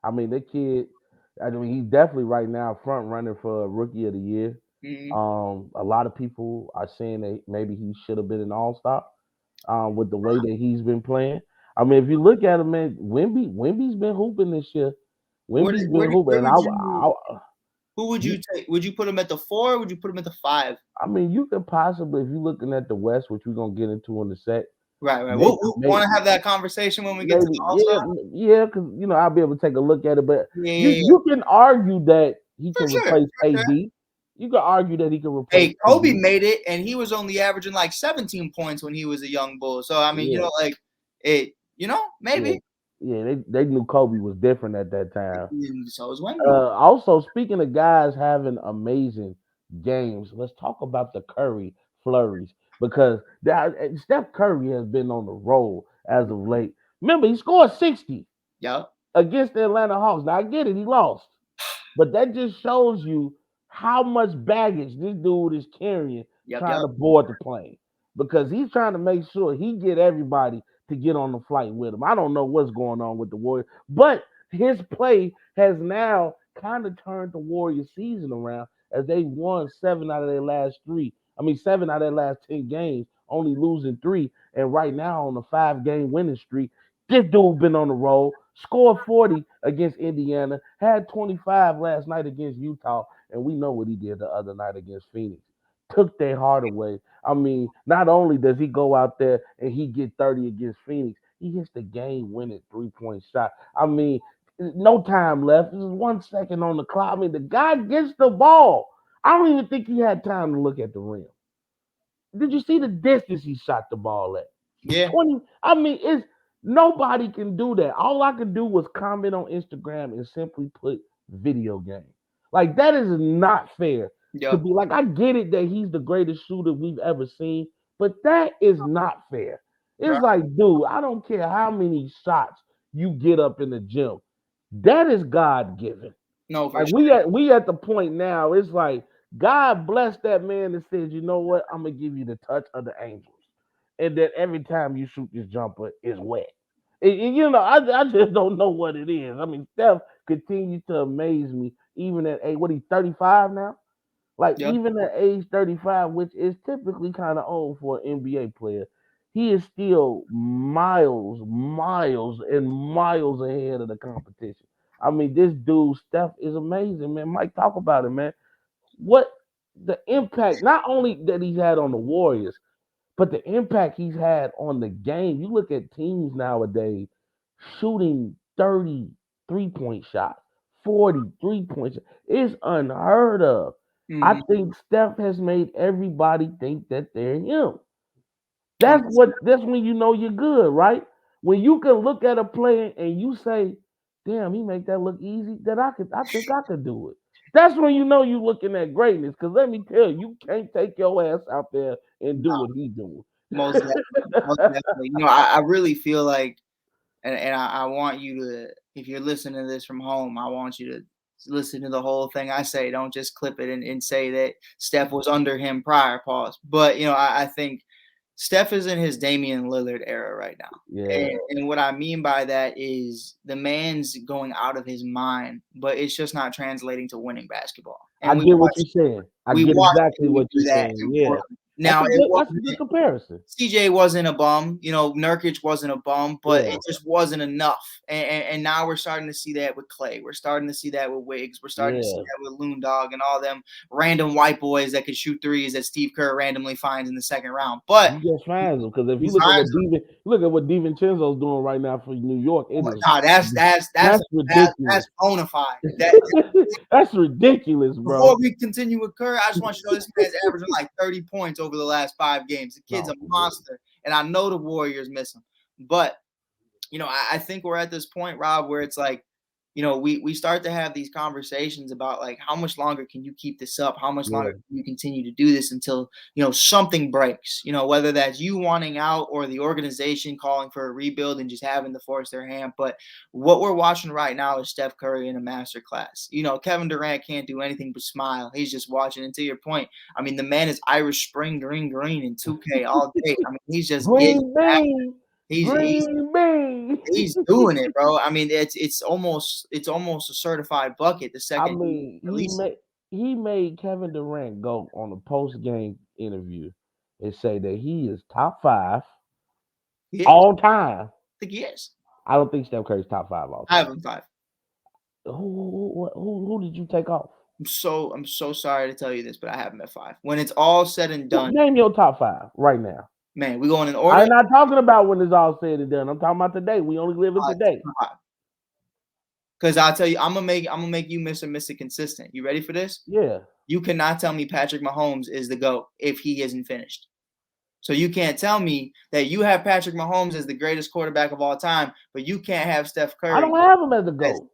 I mean, the kid, he's definitely right now front runner for Rookie of the Year. A lot of people are saying that maybe he should have been an all-star with the way that he's been playing. I mean, if you look at him, man, Wemby's been hooping this year. Wemby's been hooping, and who would you take? Would you put him at the 4? Or would you put him at the 5? I mean, you could possibly, if you're looking at the West, which we're gonna get into in a sec. Right. We'll want to have that conversation when we get to the All-Star. Yeah, because I'll be able to take a look at it. But you can argue that he can replace AD. Sure. You can argue that he can replace. Hey, Kobe made it, and he was only averaging like 17 points when he was a young bull. So I mean, maybe. Yeah, they knew Kobe was different at that time. So was Wemby. Also, speaking of guys having amazing games, let's talk about the Curry flurries, because Steph Curry has been on the roll as of late. Remember, he scored 60 against the Atlanta Hawks. Now, I get it, he lost. But that just shows you how much baggage this dude is carrying trying to board the plane, because he's trying to make sure he get everybody to get on the flight with him. I don't know what's going on with the Warriors, but his play has now kind of turned the Warriors season around, as they won 7 out of their last 10 games, only losing 3. And right now on a 5-game winning streak, this dude been on the roll, scored 40 against Indiana, had 25 last night against Utah, and we know what he did the other night against Phoenix. Took their heart away. I mean, not only does he go out there and he get 30 against Phoenix, he hits the game-winning 3-point shot. I mean, no time left. There's 1 second on the clock. I mean, the guy gets the ball. I don't even think he had time to look at the rim. Did you see the distance he shot the ball at? Yeah. 20. I mean, nobody can do that. All I could do was comment on Instagram and simply put video game. Like, that is not fair. To be like, I get it that he's the greatest shooter we've ever seen, but that is not fair. It's like, dude, I don't care how many shots you get up in the gym. That is God given. No, for like sure. we at the point now, it's like God blessed that man and says, you know what? I'm gonna give you the touch of the angels. And then every time you shoot this jumper, it's wet. I just don't know what it is. I mean, Steph continues to amaze me, even at he's 35 now? Like, even at age 35, which is typically kind of old for an NBA player, he is still miles and miles ahead of the competition. I mean, this dude, Steph, is amazing, man. Mike, talk about it, man. What the impact, not only that he's had on the Warriors, but the impact he's had on the game. You look at teams nowadays shooting 30 3-point shots, 40 3-point shots. It's unheard of. Mm-hmm. I think Steph has made everybody think that they're him. That's when you know you're good, right? When you can look at a player and you say, damn, he make that look easy, that I think I could do it. That's when you know you're looking at greatness. Because let me tell you, you can't take your ass out there and do what he's doing. Most definitely. I really feel like, and I want you to, if you're listening to this from home, I want you to listen to the whole thing I say. Don't just clip it and say that Steph was under him prior, pause. But, I think Steph is in his Damian Lillard era right now. Yeah. And what I mean by that is the man's going out of his mind, but it's just not translating to winning basketball. And I get what you're saying. I get exactly what you're saying. Yeah. Now, that's a good comparison. CJ wasn't a bum, Nurkic wasn't a bum, but it just wasn't enough. And now we're starting to see that with Clay. We're starting to see that with Wiggs. We're starting to see that with Loon Dog and all them random white boys that could shoot threes that Steve Kerr randomly finds in the second round. But he just finds them, because if you look at what DiVincenzo's doing right now for New York, that's ridiculous. That's bona fide. That's ridiculous, bro. Before we continue with Kerr, I just want you to know this man's averaging like 30 points over the last 5 games. The kid's a monster, and I know the Warriors miss him. But, I think we're at this point, Rob, where it's like, we start to have these conversations about, like, how much longer can you keep this up? How much longer can you continue to do this until, something breaks? Whether that's you wanting out or the organization calling for a rebuild and just having to force their hand. But what we're watching right now is Steph Curry in a master class. Kevin Durant can't do anything but smile. He's just watching. And to your point, I mean, the man is Irish Spring green in 2K all day. I mean, he's just He's doing it, bro. I mean, it's almost a certified bucket the second. I mean, he made Kevin Durant go on a post-game interview and say that he is top 5 all time. I think he is. I don't think Steph Curry's top 5 all time. I have him 5. Who did you take off? I'm so sorry to tell you this, but I have him at 5. When it's all said and done, name your top 5 right now. Man, we going in order. I'm not talking about when it's all said and done. I'm talking about today. We only live in today. Because I'll tell you, I'm gonna make you Mr. Consistent. You ready for this? Yeah. You cannot tell me Patrick Mahomes is the GOAT if he isn't finished. So you can't tell me that you have Patrick Mahomes as the greatest quarterback of all time, but you can't have Steph Curry. I don't have him as the GOAT.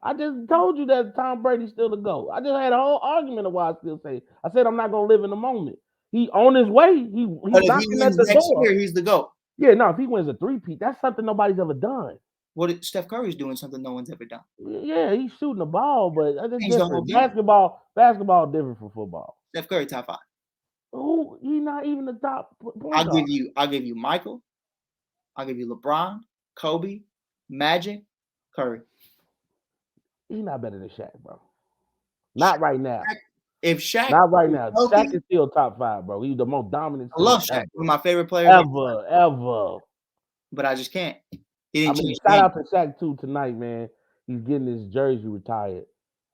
I just told you that Tom Brady's still the GOAT. I just had a whole argument of why I still say. I said I'm not gonna live in the moment. He on his way. He's knocking at the next door. year, he's the GOAT. Yeah, no, if he wins a 3-peat, that's something nobody's ever done. What Steph Curry's doing something no one's ever done. Yeah, he's shooting the ball, but that's different. Basketball different from football. Steph Curry top 5. Oh, he's not even the top point I'll give you Michael. I'll give you LeBron, Kobe, Magic, Curry. He's not better than Shaq, bro. Not right now. If Shaq, not right now. Shaq is still top 5, bro. He's the most dominant. I love Shaq. One of my favorite players ever. But I just can't. Shout out to Shaq too tonight, man. He's getting his jersey retired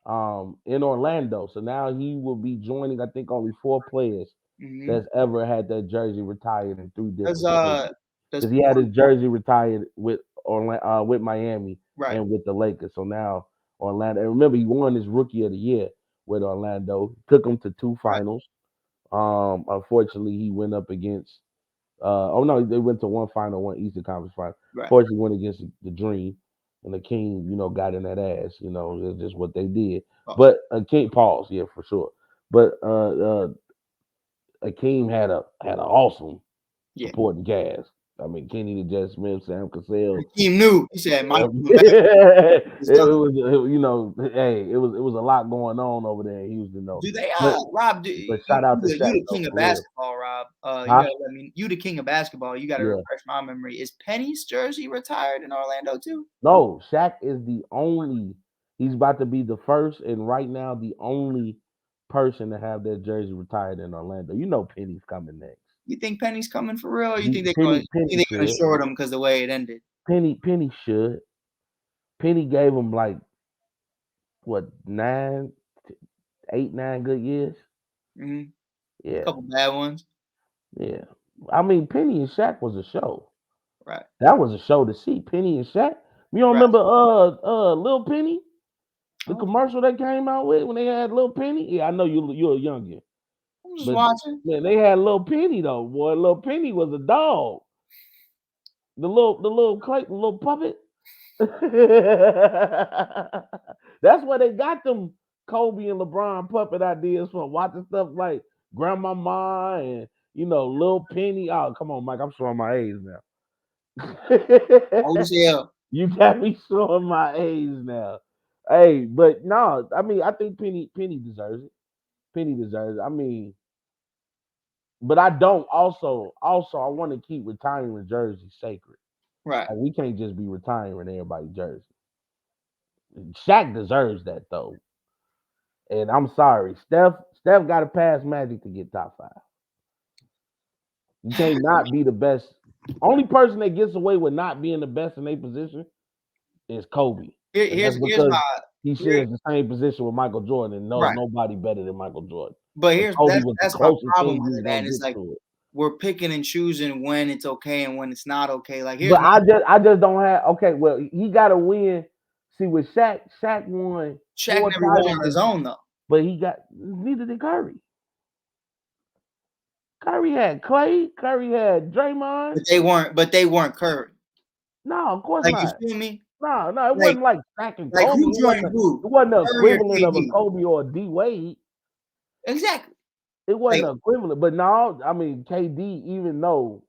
in Orlando. So now he will be joining, I think, only 4 players that's ever had that jersey retired in 3 different places. Because he had his jersey retired with Miami and with the Lakers. So now Orlando, and remember, he won his Rookie of the Year with Orlando. Took him to 2 finals. Unfortunately, he went up against. They went to 1 final, 1 Eastern Conference final. Unfortunately, went against the Dream, and the King, got in that ass. That's just what they did. But King pause, yeah, for sure. But Akeem had an awesome supporting cast. I mean, Kenny the Jet Smith, Sam Cassell. He knew. He said, "Mike." It was a lot going on over there in Houston, though. Do they, Rob? But shout out to Shaq, you the king of basketball, Rob. You the king of basketball. You got to refresh my memory. Is Penny's jersey retired in Orlando too? No, Shaq is the only. He's about to be the first, and right now the only person to have their jersey retired in Orlando. Penny's coming next. You think Penny's coming for real? Or you think they're going to short him because the way it ended? Penny should. Penny gave him like what 8, 9 good years. Mm-hmm. Yeah, a couple bad ones. Yeah, I mean Penny and Shaq was a show. Right. That was a show to see. Penny and Shaq. You don't remember Lil Penny? The commercial they came out with when they had Lil Penny? Yeah, I know you're a youngin'. I'm just watching. Man, they had Lil Penny though, boy. Lil Penny was a dog. The little puppet. That's where they got them Kobe and LeBron puppet ideas from. Watching stuff like Grandmama and Lil Penny. Oh, come on, Mike. I'm showing my age now. You got me showing my age now. Hey, but no, I mean, I think Penny deserves it. Penny deserves it. I mean, but I don't. Also, I want to keep retiring jerseys sacred. Right. Like, we can't just be retiring everybody's jersey. Shaq deserves that though. And I'm sorry, Steph got to pass Magic to get top 5. You can't not be the best. Only person that gets away with not being the best in their position is Kobe. Here's he shares the same position with Michael Jordan and knows nobody better than Michael Jordan. But that's my problem with it, man. It's like we're picking and choosing when it's okay and when it's not okay. Like I just don't have well, he gotta win. See, with Shaq won. Shaq never won on his own though. But neither did Curry. Curry had Clay, Curry had Draymond. But they weren't Curry. No, of course not. You feel me? No, it wasn't like Shaq and Kobe. It wasn't the equivalent of a Kobe or a D Wade. Exactly. It wasn't an equivalent. But no, I mean, KD, even though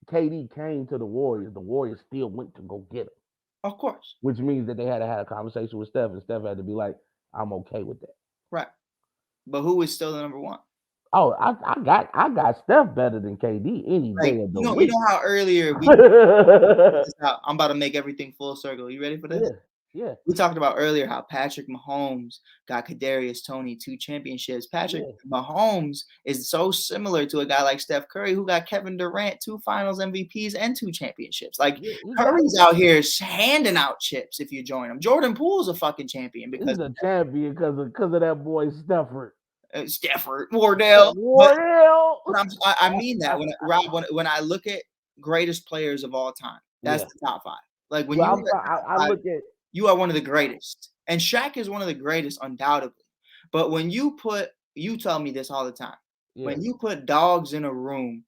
KD came to the Warriors still went to go get him. Of course. Which means that they had to have a conversation with Steph, and Steph had to be like, I'm okay with that. Right. But who is still the number 1? Oh, I got Steph better than KD any day of the week. You know how earlier I'm about to make everything full circle. You ready for this? Yeah. We talked about earlier how Patrick Mahomes got Kadarius Toney 2 championships. Patrick Mahomes is so similar to a guy like Steph Curry, who got Kevin Durant 2 Finals MVPs and 2 championships. Like Curry's out here handing out chips if you join him. Jordan Poole's a fucking champion because he's a champion because of that boy Stafford. Wardell. Wardell. But I mean that when I look at greatest players of all time, that's the top 5. Like when I look at. You are one of the greatest. And Shaq is one of the greatest, undoubtedly. But when you tell me this all the time. Yeah. When you put dogs in a room,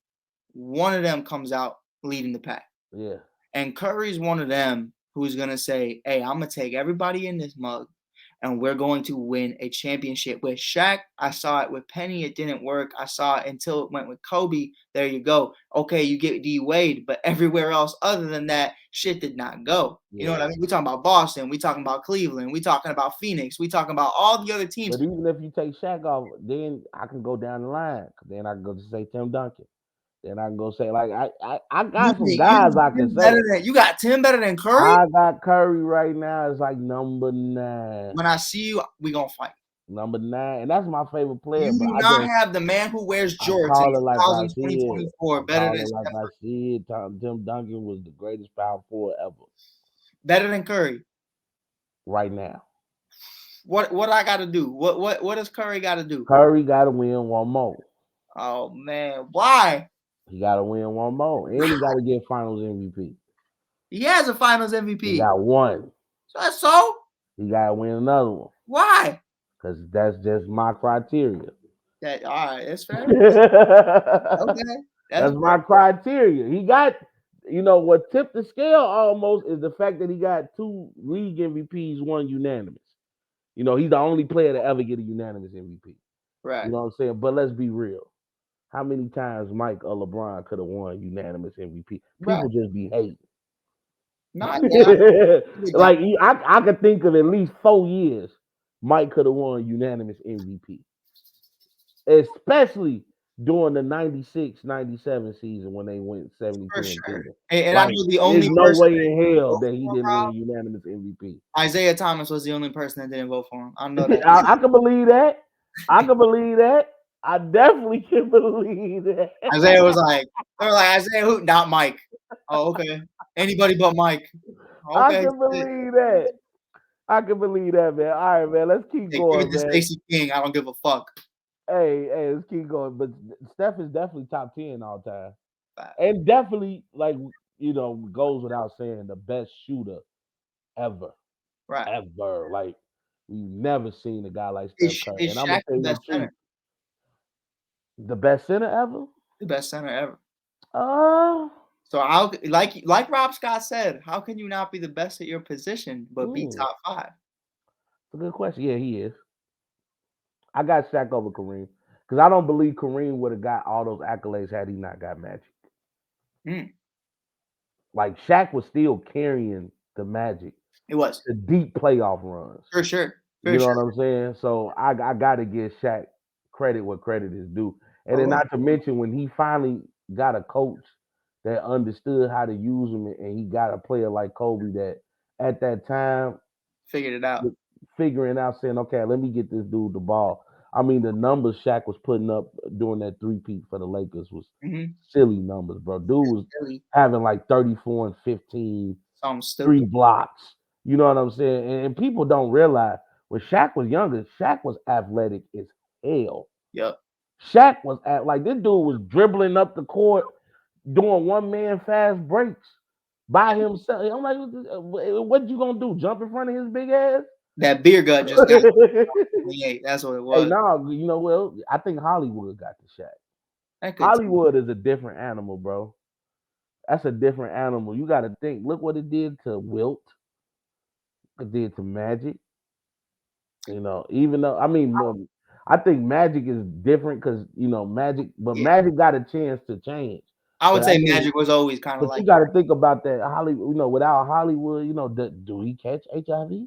one of them comes out leading the pack. Yeah. And Curry's one of them who's going to say, hey, I'm going to take everybody in this mug and we're going to win a championship. With Shaq, I saw it. With Penny, it didn't work. I saw it until it went with Kobe. There you go. Okay, you get D-Wade, but everywhere else other than that, shit did not go. Yeah. You know what I mean? We're talking about Boston. We're talking about Cleveland. We're talking about Phoenix. We're talking about all the other teams. But even if you take Shaq off, then I can go down the line. Then I can go to say Tim Duncan. Then I can go say, like, I got some guys I can say. You got Tim better than Curry? I got Curry right now. It's like number 9. When I see you, we going to fight. Number 9. And that's my favorite player. You do not have the man who wears jorts in 2024 better than like I said, Tim Duncan was the greatest power forward ever. Better than Curry? Right now. What I got to do? What does Curry got to do? Curry got to win one more. Oh, man. Why? He got to win one more. And he got to get Finals MVP. He has a Finals MVP. He got one. So? He got to win another one. Why? Because that's just my criteria. All right. That's fair. Okay. That's my criteria. He got, what tipped the scale almost is the fact that he got 2 league MVPs, 1 unanimous. He's the only player to ever get a unanimous MVP. Right. You know what I'm saying? But let's be real. How many times Mike or LeBron could have won unanimous MVP? People just be hating. Like I could think of at least 4 years Mike could have won unanimous MVP. Especially during the 96-97 season when they went 72 sure. And I knew the only there's no way in hell that he didn't win unanimous MVP. Isaiah Thomas was the only person that didn't vote for him. I know that. I can believe that. I definitely can believe that. Isaiah was like, they were like, Isaiah who? Not Mike. Oh, okay. Anybody but Mike. Okay. I can believe that, man. All right, man. Let's keep going, man. Stacey King. I don't give a fuck. Hey, let's keep going. But Steph is definitely top 10 all time. And definitely, goes without saying, the best shooter ever. Right. Ever. Like, we've never seen a guy like Steph Curry. And I'm going to tell you the truth. The best center ever? The best center ever. So how, like Rob Scott said, how can you not be the best at your position but be top 5? That's a good question. Yeah, he is. I got Shaq over Kareem because I don't believe Kareem would have got all those accolades had he not got Magic. Like Shaq was still carrying the Magic. It was the deep playoff runs. For sure. You know what I'm saying? So I got to give Shaq credit where credit is due. And then not to mention when he finally got a coach that understood how to use him and he got a player like Kobe that at that time figuring out saying, okay, let me get this dude the ball. I mean, the numbers Shaq was putting up during that 3-peat for the Lakers was silly numbers, bro. Dude was having like 34 and 15, 3 blocks. You know what I'm saying? And people don't realize when Shaq was younger, Shaq was athletic as hell. Yep. Shaq was this dude was dribbling up the court, doing one-man fast breaks by himself. I'm like, what you gonna do? Jump in front of his big ass? That beer gut just got 28. That's what it was. Hey, no, I think Hollywood got the Shaq. Hollywood is a different animal, bro. That's a different animal. You got to think. Look what it did to Wilt. It did to Magic. Even though I think Magic is different because Magic, but Magic got a chance to change. I would say Magic was always kind of like. You got to think about that. Hollywood, without Hollywood, do he catch HIV?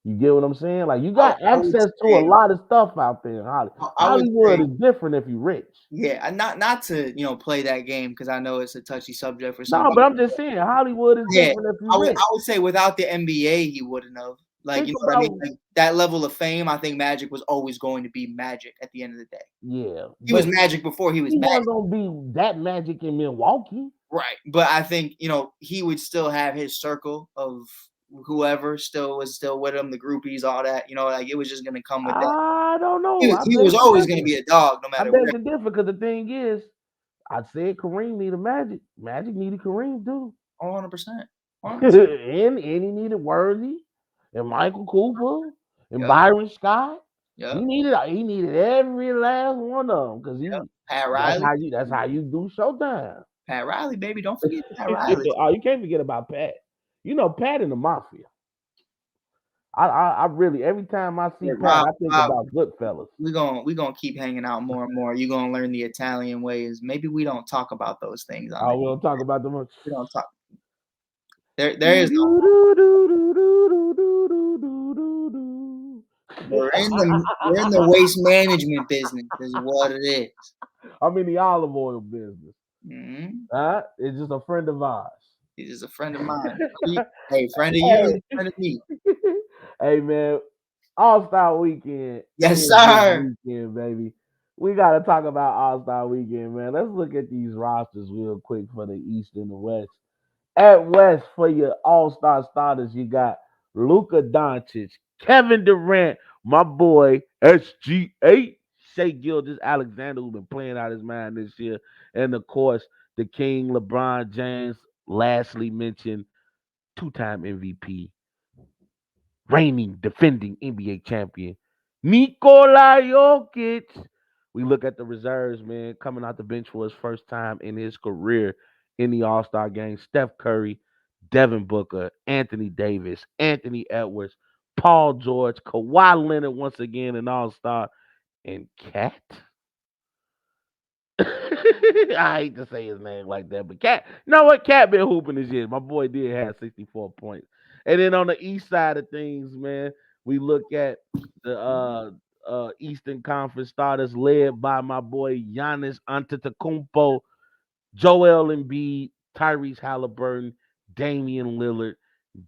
You get what I'm saying? Like you I, got I would access to a say, lot of stuff out there in Hollywood. I would Hollywood say, is different if you're rich. yeah, and not to play that game because I know it's a touchy subject for some No, but people. I'm just saying Hollywood is Yeah, different if you're rich. I would say without the NBA, he wouldn't have. Like, Think you know what I about mean? Like, that level of fame, I think Magic was always going to be Magic at the end of the day. yeah, He was but Magic before he was he Magic. wasn't gonna be that Magic in Milwaukee. Right. But I think, he would still have his circle of whoever was still with him, the groupies, all that. Like it was just gonna come with that. I don't know. He was always gonna be a dog, no I matter beg where. to differ because the thing is, I said Kareem needed Magic. Magic needed Kareem too. 100%. and he needed Worthy and Michael Cooper and Byron Scott. Yep. He needed every last one of them because Pat Riley. that's how you do Showtime. Pat Riley, baby, don't forget Pat Riley. Oh, you can't forget about Pat. Pat in the Mafia. I really every time I see Pat, I think about Goodfellas. We're gonna keep hanging out more and more. You're gonna learn the Italian ways. Maybe we don't talk about those things. We don't talk about them much. We don't talk. There is no. We're in the waste management business. Is what it is. I'm in the olive oil business. Mm-hmm. It's just a friend of ours. He's just a friend of mine. Hey, friend of you, friend of me. Hey man, AllStar Weekend. Yes, sir. Weekend, baby. We gotta talk about AllStar Weekend, man. Let's look at these rosters real quick for the East and the West. At West, for your All-Star starters, you got Luka Doncic, Kevin Durant, my boy SGA, Shai Gilgeous-Alexander, who's been playing out his mind this year, and of course the King LeBron James. Lastly mentioned, two-time MVP, reigning, defending NBA champion, Nikola Jokic. We look at the reserves, man, coming out the bench for his first time in his career in the All-Star game. Steph Curry, Devin Booker, Anthony Davis, Anthony Edwards, Paul George, Kawhi Leonard once again an All-Star, and Cat. I hate to say his name like that, but Cat, you know what? Cat been hooping this year. My boy did have 64 points. And then on the east side of things, man, we look at the Eastern Conference starters led by my boy Giannis Antetokounmpo, Joel Embiid, Tyrese Halliburton, Damian Lillard,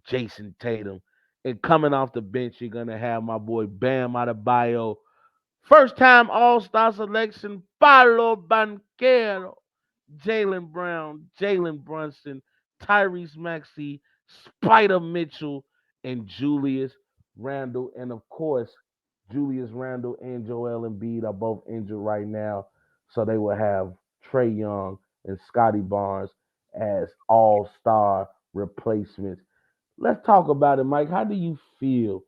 Jason Tatum. And coming off the bench, you're going to have my boy Bam Adebayo, first-time All-Star selection, Paolo Banchero, Jaylen Brown, Jalen Brunson, Tyrese Maxey, Spider Mitchell, and Julius Randle. And of course, Julius Randle and Joel Embiid are both injured right now. So they will have Trae Young and Scotty Barnes as all-star replacements. Let's talk about it, Mike. How do you feel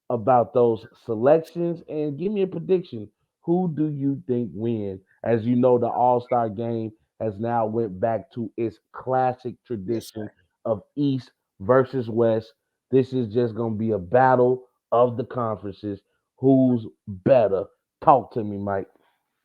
about those selections? And give me a prediction. Who do you think wins? As you know, the All-Star game has now went back to its classic tradition of East versus West. This is just going to be a battle of the conferences. Who's better? Talk to me, Mike.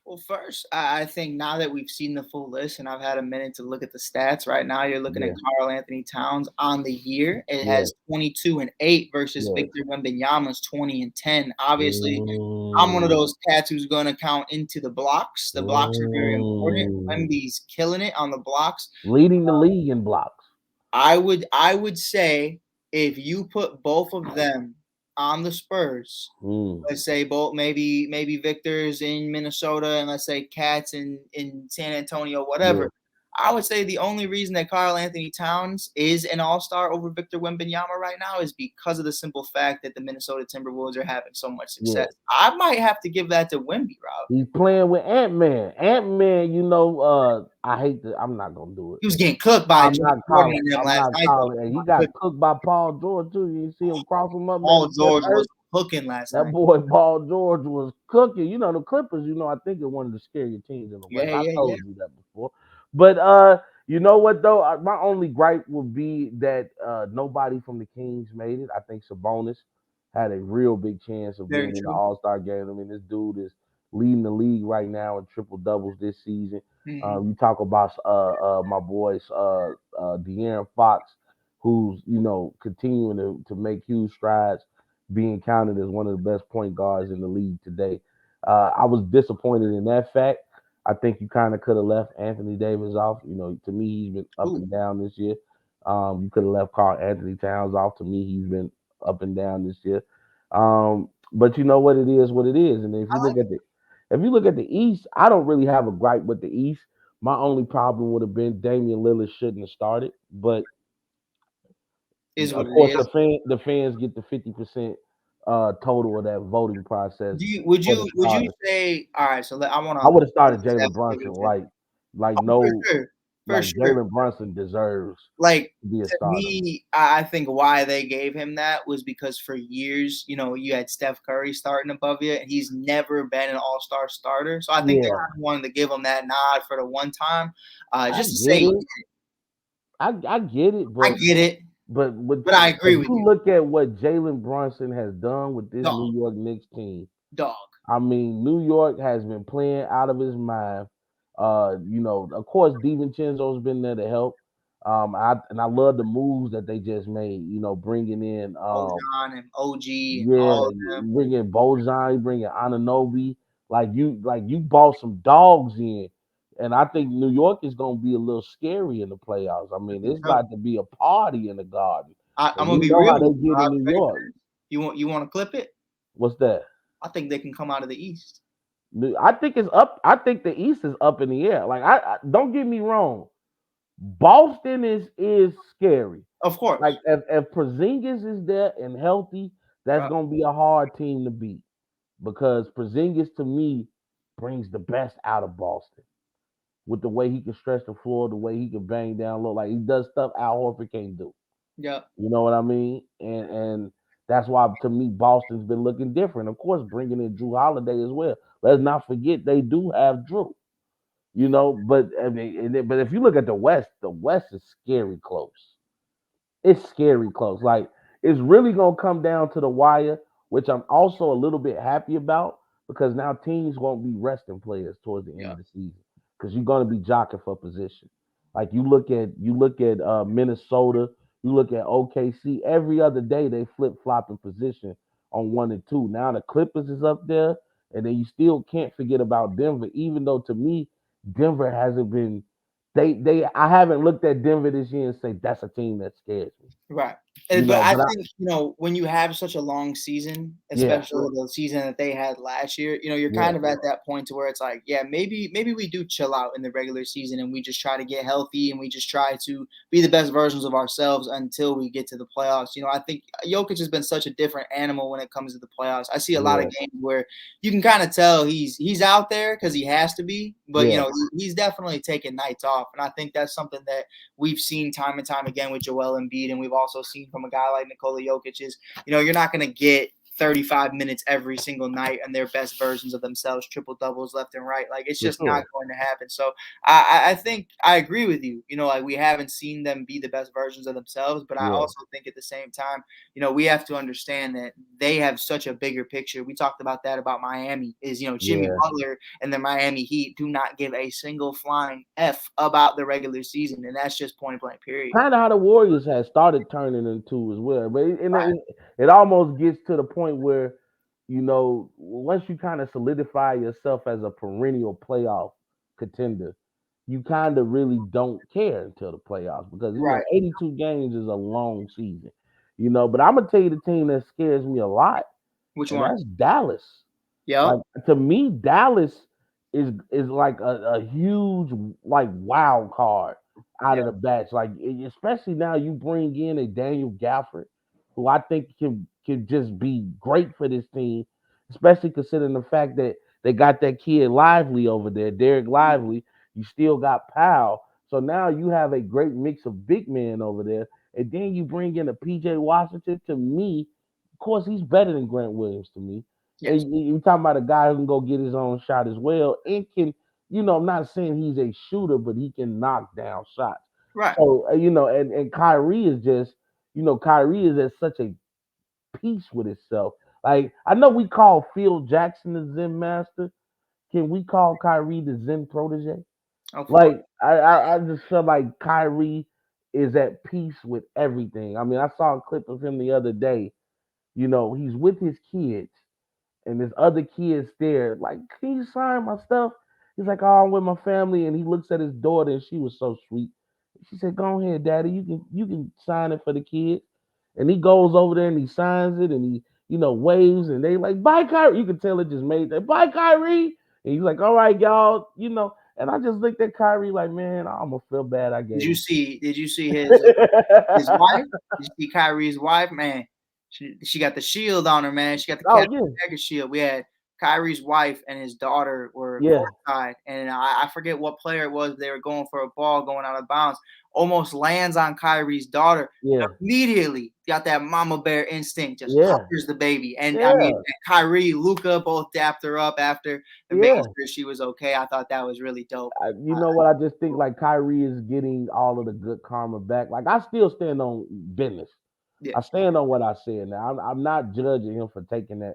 Well, first, I think now that we've seen the full list and I've had a minute to look at the stats, right now you're looking at Karl-Anthony Towns on the year. It has 22-8 versus Victor Wembanyama's 20-10. Obviously, I'm one of those cats who's going to count into the blocks. The blocks are very important. Wemby's killing it on the blocks. Leading the league in blocks. I would say if you put both of them on the Spurs, let's say both, maybe Victor's in Minnesota and let's say Cat's in San Antonio, whatever. I would say the only reason that Karl-Anthony Towns is an all-star over Victor Wembanyama right now is because of the simple fact that the Minnesota Timberwolves are having so much success. I might have to give that to Wemby, Rob. He's playing with Ant-Man. Ant-Man, I hate to, I'm not going to do it. He was getting cooked by Jordan last night. And he got cooked by Paul George, too. You see him cross him up. Paul George was cooking last night. That boy Paul George was cooking. The Clippers, I think they're one of the scarier teams in the West. I told you that before. But you know what, though? My only gripe would be that nobody from the Kings made it. I think Sabonis had a real big chance of being in the All-Star game. I mean, this dude is leading the league right now in triple-doubles this season. You talk about my boys, De'Aaron Fox, who's, continuing to make huge strides. being counted as one of the best point guards in the league today. I was disappointed in that fact. I think you kind of could have left Anthony Davis off. To me, he's been up Ooh, and down this year. You could have left Carl Anthony Towns off. To me, he's been up and down this year. But you know what it is, what it is. And I like if you look at the East, I don't really have a gripe with the East. My only problem would have been Damian Lillard shouldn't have started, but is what of it course is. the fans get the 50% total of that voting process Do you would for the you would you starter. say all right? So I want I to would have started Jalen Brunson, like Oh, for no, sure, for like sure. Jalen Brunson deserves Like to be a to starter. me, I think why they gave him that was because for years, you had Steph Curry starting above you, and he's never been an All-Star starter. So I think they Yeah, kind of wanted to give him that nod for the one time, I just to get say, it. I get it, I get it, but but I if agree with you you, look at what Jalen Brunson has done with this dog, New York Knicks team, dog. I mean, New York has been playing out of his mind. Of course, DiVincenzo's been there to help. I love the moves that they just made. Bringing in Bojan and OG and yeah, all of them. bringing Bojan, bringing Ananobi. Like you bought some dogs in, and I think New York is gonna be a little scary in the playoffs. I I mean, think it's so. about to be a party in the Garden, I'm and gonna we be know real how with they you, get in Rob. New Ready York. for this? You want to clip it? What's that? I think they can come out of the East. I think it's up. I think the East is up in the air. Like I don't get me wrong. Boston is scary. Of Like course. if Porzingis is there and healthy, that's Right. gonna be a hard team to beat because Porzingis to me brings the best out of Boston with the way he can stretch the floor, the way he can bang down low, like he does stuff Al Horford can't do. Yeah. You know what I mean? And that's why to me Boston's been looking different. Of course, bringing in Drew Holiday as well. Let's not forget they do have Drew. But I mean, but if you look at the West is scary close. It's scary close. Like it's really gonna come down to the wire, which I'm also a little bit happy about because now teams won't be resting players towards the end Yeah. of the season because you're gonna be jockeying for position. Like you look at Minnesota, you look at OKC. Every other day they flip flopping position on 1 and 2. Now the Clippers is up there, and then you still can't forget about Denver, even though to me Denver hasn't been they I haven't looked at Denver this year and say that's a team that scares me. Right. But I But think, when you have such a long season, yeah, especially the season that they had last year, you're yeah, kind of at that point to where it's like, yeah, maybe we do chill out in the regular season and we just try to get healthy and we just try to be the best versions of ourselves until we get to the playoffs. I think Jokic has been such a different animal when it comes to the playoffs. I see a lot of yeah, games where you can kind of tell he's out there because he has to be, but yeah. he's definitely taking nights off. And I think that's something that we've seen time and time again with Joel Embiid, and we've also seen from a guy like Nikola Jokic is, you're not going to get 35 minutes every single night and their best versions of themselves, triple doubles left and right. Like it's For just not sure. going to happen. So I think I agree with you. Like we haven't seen them be the best versions of themselves, but I Yeah, also think at the same time, we have to understand that they have such a bigger picture. We talked about that about Miami is, Jimmy yeah. Butler and the Miami Heat do not give a single flying F about the regular season. And that's just point blank period. Kind of how the Warriors had started turning into as well. But it almost gets to the point where, once you kind of solidify yourself as a perennial playoff contender, you kind of really don't care until the playoffs because Right. 82 games is a long season. But I'm gonna tell you the team that scares me a lot, Which and one? that's Dallas. Yep. Like to me, Dallas is like a huge like wild card out Yeah. of the batch. Like especially now you bring in a Daniel Gafford, who I think can just be great for this team, especially considering the fact that they got that kid Lively over there, Derek Lively. You still got Powell. So now you have a great mix of big men over there. And then you bring in a PJ Washington. To me, of course, he's better than Grant Williams to me. Yes. And you talking about a guy who can go get his own shot as well and can, I'm not saying he's a shooter, but he can knock down shots. Right. So, and Kyrie is just, Kyrie is at such a peace with itself. Like, I know we call Phil Jackson the Zen master. Can we call Kyrie the Zen protege? Of course. Like, I just feel like Kyrie is at peace with everything. I mean, I saw a clip of him the other day He's with his kids, and there's other kids there. Like, can you sign my stuff? He's like, oh, I'm with my family, and he looks at his daughter, and she was so sweet. She said, "Go ahead, Daddy. You can sign it for the kids." And he goes over there and he signs it, and he waves, and they like, "Bye, Kyrie." You can tell it just made that, "Bye, Kyrie." And he's like, "All right, y'all." And I just looked at Kyrie like, man, I'm gonna feel bad. I Did gave you him. see? Did you see his wife? Did you see Kyrie's wife? Man, she got the shield on her. Man, she got the Oh Captain yeah, America shield. We had Kyrie's wife and his daughter were yeah, courtside, and I forget what player it was. They were going for a ball going out of bounds. Almost lands on Kyrie's daughter. yeah, Immediately got that mama bear instinct. Just yeah, hovers the baby, and I mean, yeah, and Kyrie, Luca both dapped her up after and made yeah. sure she was okay. I thought that was really dope. You know what? I just think like Kyrie is getting all of the good karma back. Like, I still stand on business. Yeah, I stand on what I said. Now I'm not judging him for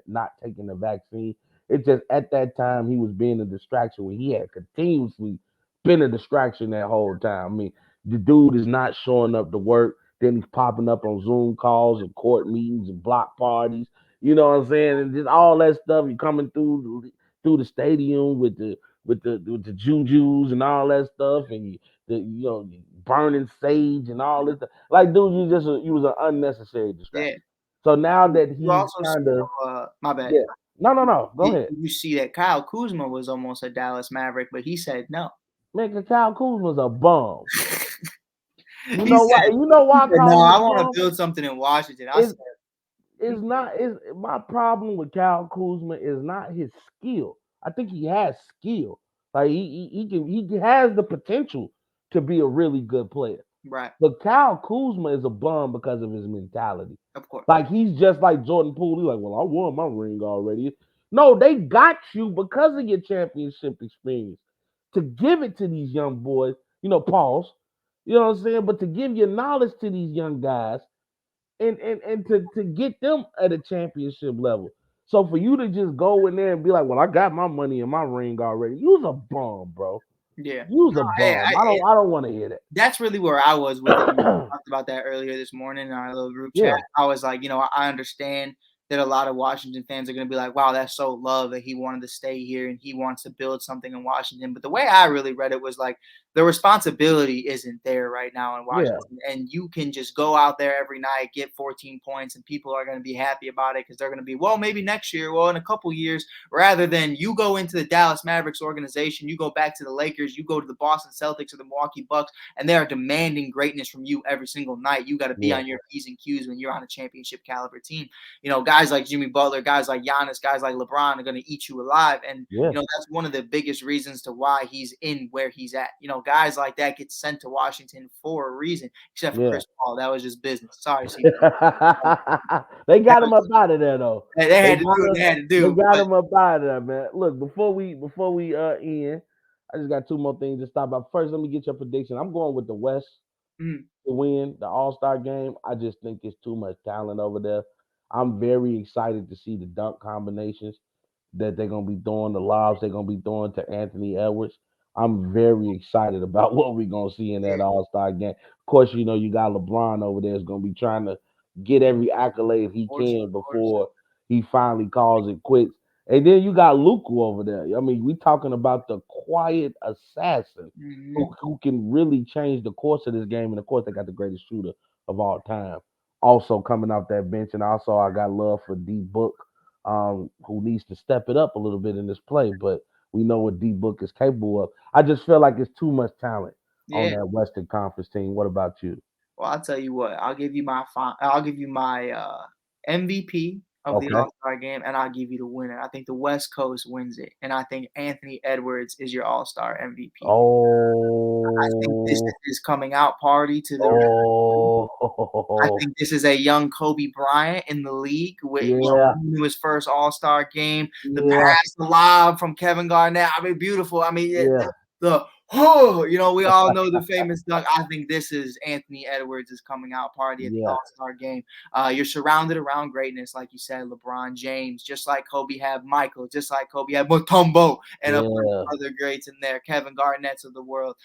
not taking the vaccine. It's just at that time he was being a distraction when he had continuously been a distraction that whole time. I mean, the dude is not showing up to work. Then he's popping up on Zoom calls and court meetings and block parties. You know what I'm saying? And just all that stuff. He coming through the stadium with the jujus and all that stuff, and burning sage and all this stuff. Like, dude, you was an unnecessary yeah. distraction. So now that You he's also kind of saw, my bad. yeah, no, go Did ahead, you see that Kyle Kuzma was almost a Dallas Maverick, but he said no. man. 'Cause Kyle Kuzma's a bum. You He know why? said, You know why I "No, call him a I want to bum? build something in Washington." I Is said, is not is my problem with Kyle Kuzma is not his skill. I think he has skill. Like, he has the potential to be a really good player. right, But Kyle Kuzma is a bum because of his mentality. of course. Like, he's just like Jordan Poole. He's like, well, I won my ring already. No, they got you because of your championship experience. To give it to these young boys, pause. You know what I'm saying? But to give your knowledge to these young guys and to get them at a championship level. So for you to just go in there and be like, well, I got my money in my ring already. You's a bum, bro. Yeah, You's no, a bum. I don't want to hear that. that's really where I was with it. We talked about that earlier this morning in our little group chat. Yeah. I was like, I understand that a lot of Washington fans are going to be like, wow, that's so love that he wanted to stay here and he wants to build something in Washington. But the way I really read it was like, the responsibility isn't there right now in Yeah. Washington. And you can just go out there every night, get 14 points, and people are going to be happy about it because they're going to be, well, maybe next year, well, in a couple years, rather than you go into the Dallas Mavericks organization, you go back to the Lakers, you go to the Boston Celtics or the Milwaukee Bucks, and they are demanding greatness from you every single night. You got to be Yeah. on your P's and Q's when you're on a championship caliber team. Guys like Jimmy Butler, guys like Giannis, guys like LeBron are going to eat you alive. And, Yeah. that's one of the biggest reasons to why he's in where he's at. Guys like that get sent to Washington for a reason, except for Yeah. Chris Paul. That was just business. Sorry, CP. They got him up out of there though. They had to do what they had to do. They got him up out of there, man. Look, before we end, I just got two more things to stop about. First, let me get your prediction. I'm going with the West to win the All-Star game. I just think it's too much talent over there. I'm very excited to see the dunk combinations that they're gonna be throwing, the lobs they're gonna be throwing to Anthony Edwards. I'm very excited about what we're gonna see in that All-Star game. Of course, you got LeBron over there is gonna be trying to get every accolade he can before he finally calls it quits. And then you got Luka over there. I mean, we talking about the quiet assassin who can really change the course of this game. And of course, they got the greatest shooter of all time also coming off that bench. And also, I got love for D Book, who needs to step it up a little bit in this play. But we know what D Book is capable of. I just feel like it's too much talent on that Western Conference team. What about you? Well, I'll tell you what. I'll give you my MVP of the All-Star game, and I'll give you the winner. I think the West Coast wins it, and I think Anthony Edwards is your All-Star MVP. I think this is his coming out party to the. I think this is a young Kobe Bryant in the league with his first All-Star game. The pass, the lob from Kevin Garnett. I mean, beautiful. I mean, we all know the famous dunk. I think this is Anthony Edwards' coming out party at the All-Star game. You're surrounded around greatness, like you said, LeBron James, just like Kobe had Michael, just like Kobe had Mutombo, and a bunch of other greats in there, Kevin Garnett's of the world.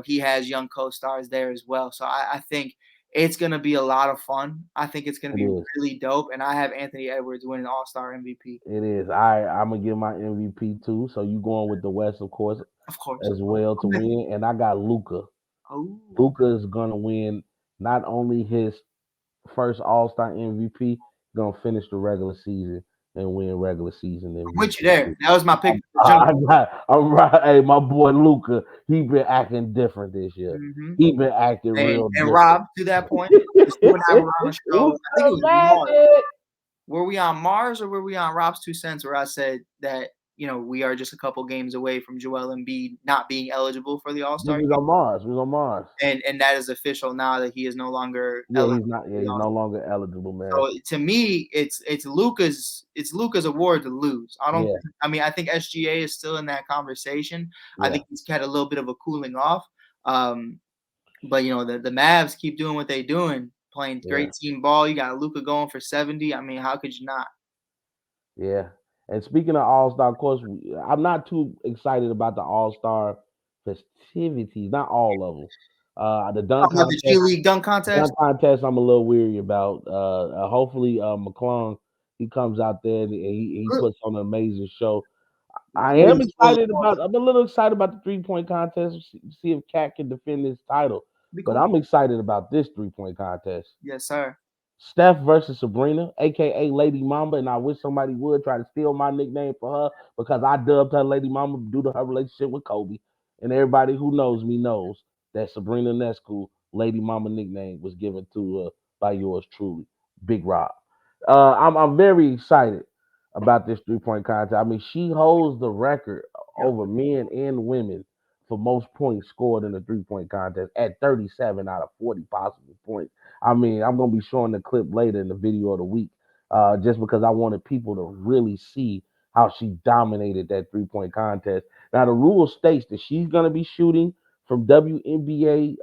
He has young co-stars there as well. So I think It's gonna be a lot of fun. I think it's gonna It be is. really dope, and I have Anthony Edwards winning All-Star MVP. It is. I'm gonna give my MVP too. So you going with the West, of course, Of course. as well to win, and I got Luka. Oh, Luka is gonna win not only his first All-Star MVP, gonna finish the regular season and win regular season I'm with you MVP. there. That was my pick for the jump. I'm right. Hey, my boy Luka, he been acting different this year. Mhm. He been acting real And different. Rob, to that point, 'cause you and I were on a show. Luka I think it was Mars. Magic. Were we on Mars or were we on Robs2Cents where I said that, we are just a couple games away from Joel Embiid not being eligible for the This All-Star was game? on Mars. We was on Mars. And that is official now that he is no longer Yeah, eligible he's not. for Yeah, the he's All-Star. no longer eligible, man. So to me, it's Luka's award to lose. Yeah. I think SGA is still in that conversation. I Yeah. think he's had a little bit of a cooling off. But the Mavs keep doing what they're doing, playing great team ball. You got Luka going for 70. I mean, how could you not? Yeah. And speaking of All-Star, of course, I'm not too excited about the All-Star festivities. Not all of them. The dunk About the G contest. League dunk contest? Dunk contest, I'm a little weary about. Hopefully, McClung, he comes out there and he puts on an amazing show. I'm a little excited about the 3-point contest. See if Cat can defend his title. But I'm excited about this 3-point contest. Yes, sir. Steph versus Sabrina, aka Lady Mamba, and I wish somebody would try to steal my nickname for her because I dubbed her Lady Mamba due to her relationship with Kobe. And everybody who knows me knows that Sabrina Nescu, Lady Mamba nickname, was given to her by yours truly, Big Rob. I'm very excited about this 3-point contest. I mean, she holds the record over men and women for most points scored in a 3-point contest at 37 out of 40 possible points. I mean, I'm gonna be showing the clip later in the video of the week, just because I wanted people to really see how she dominated that 3-point contest. Now the rule states that she's gonna be shooting from WNBA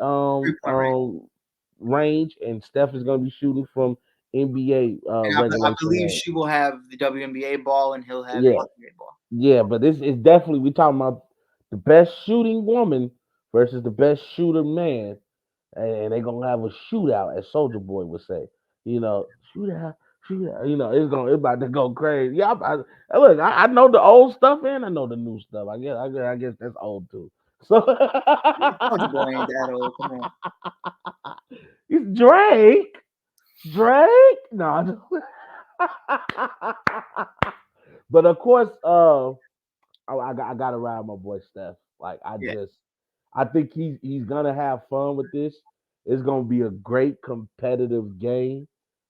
range, and Steph is gonna be shooting from NBA And I regulation believe range. she will have the WNBA ball and he'll have Yeah, the NBA ball. yeah, but it's definitely we talking about the best shooting woman versus the best shooter man, and they're gonna have a shootout, as Soldier Boy would say. Shootout, shootout. It's about to go crazy. Yeah, look, I know the old stuff and I know the new stuff. I guess that's old too. So Soldier Boy ain't that old. Come on. It's Drake. Drake? No. But of course, I gotta ride my boy Steph. Like I think he's gonna have fun with this. It's gonna be a great competitive game.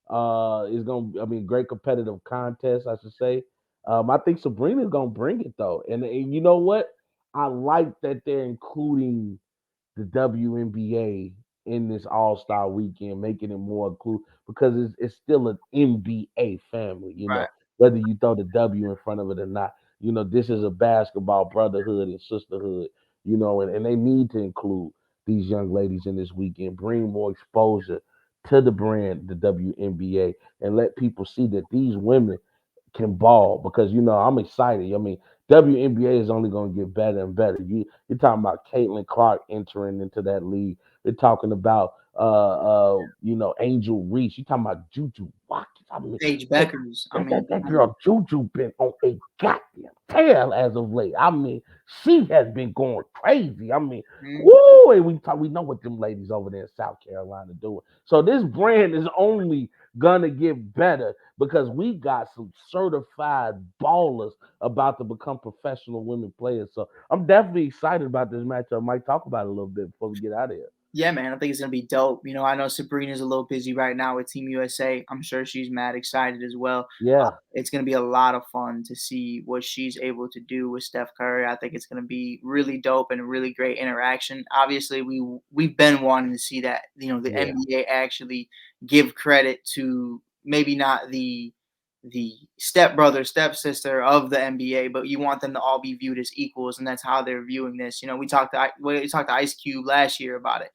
Great competitive contest, I should say. I think Sabrina's gonna bring it though, and you know what? I like that they're including the WNBA in this All-Star Weekend, making it more inclusive because it's still an NBA family. Right. Whether you throw the W in front of it or not. This is a basketball brotherhood and sisterhood, and they need to include these young ladies in this weekend, bring more exposure to the brand, the WNBA, and let people see that these women can ball because I'm excited. I mean, WNBA is only going to get better and better. You're talking about Caitlin Clark entering into that league. You're talking about Angel Reese. You're talking about Juju Watkins. I mean, Paige Beckers. That girl Juju been on a goddamn tail as of late. I mean, she has been going crazy. I mean, woo! And we know what them ladies over there in South Carolina doing. So this brand is only gonna get better because we got some certified ballers about to become professional women players. So I'm definitely excited about this matchup. Might talk about it a little bit before we get out of here. Yeah, man, I think it's gonna be dope. I know Sabrina's a little busy right now with Team USA. I'm sure she's mad excited as well. Yeah. It's gonna be a lot of fun to see what she's able to do with Steph Curry. I think it's gonna be really dope and a really great interaction. Obviously, we've been wanting to see that. The NBA actually give credit to maybe not the stepbrother, stepsister of the NBA, but you want them to all be viewed as equals, and that's how they're viewing this. We talked to Ice Cube last year about it.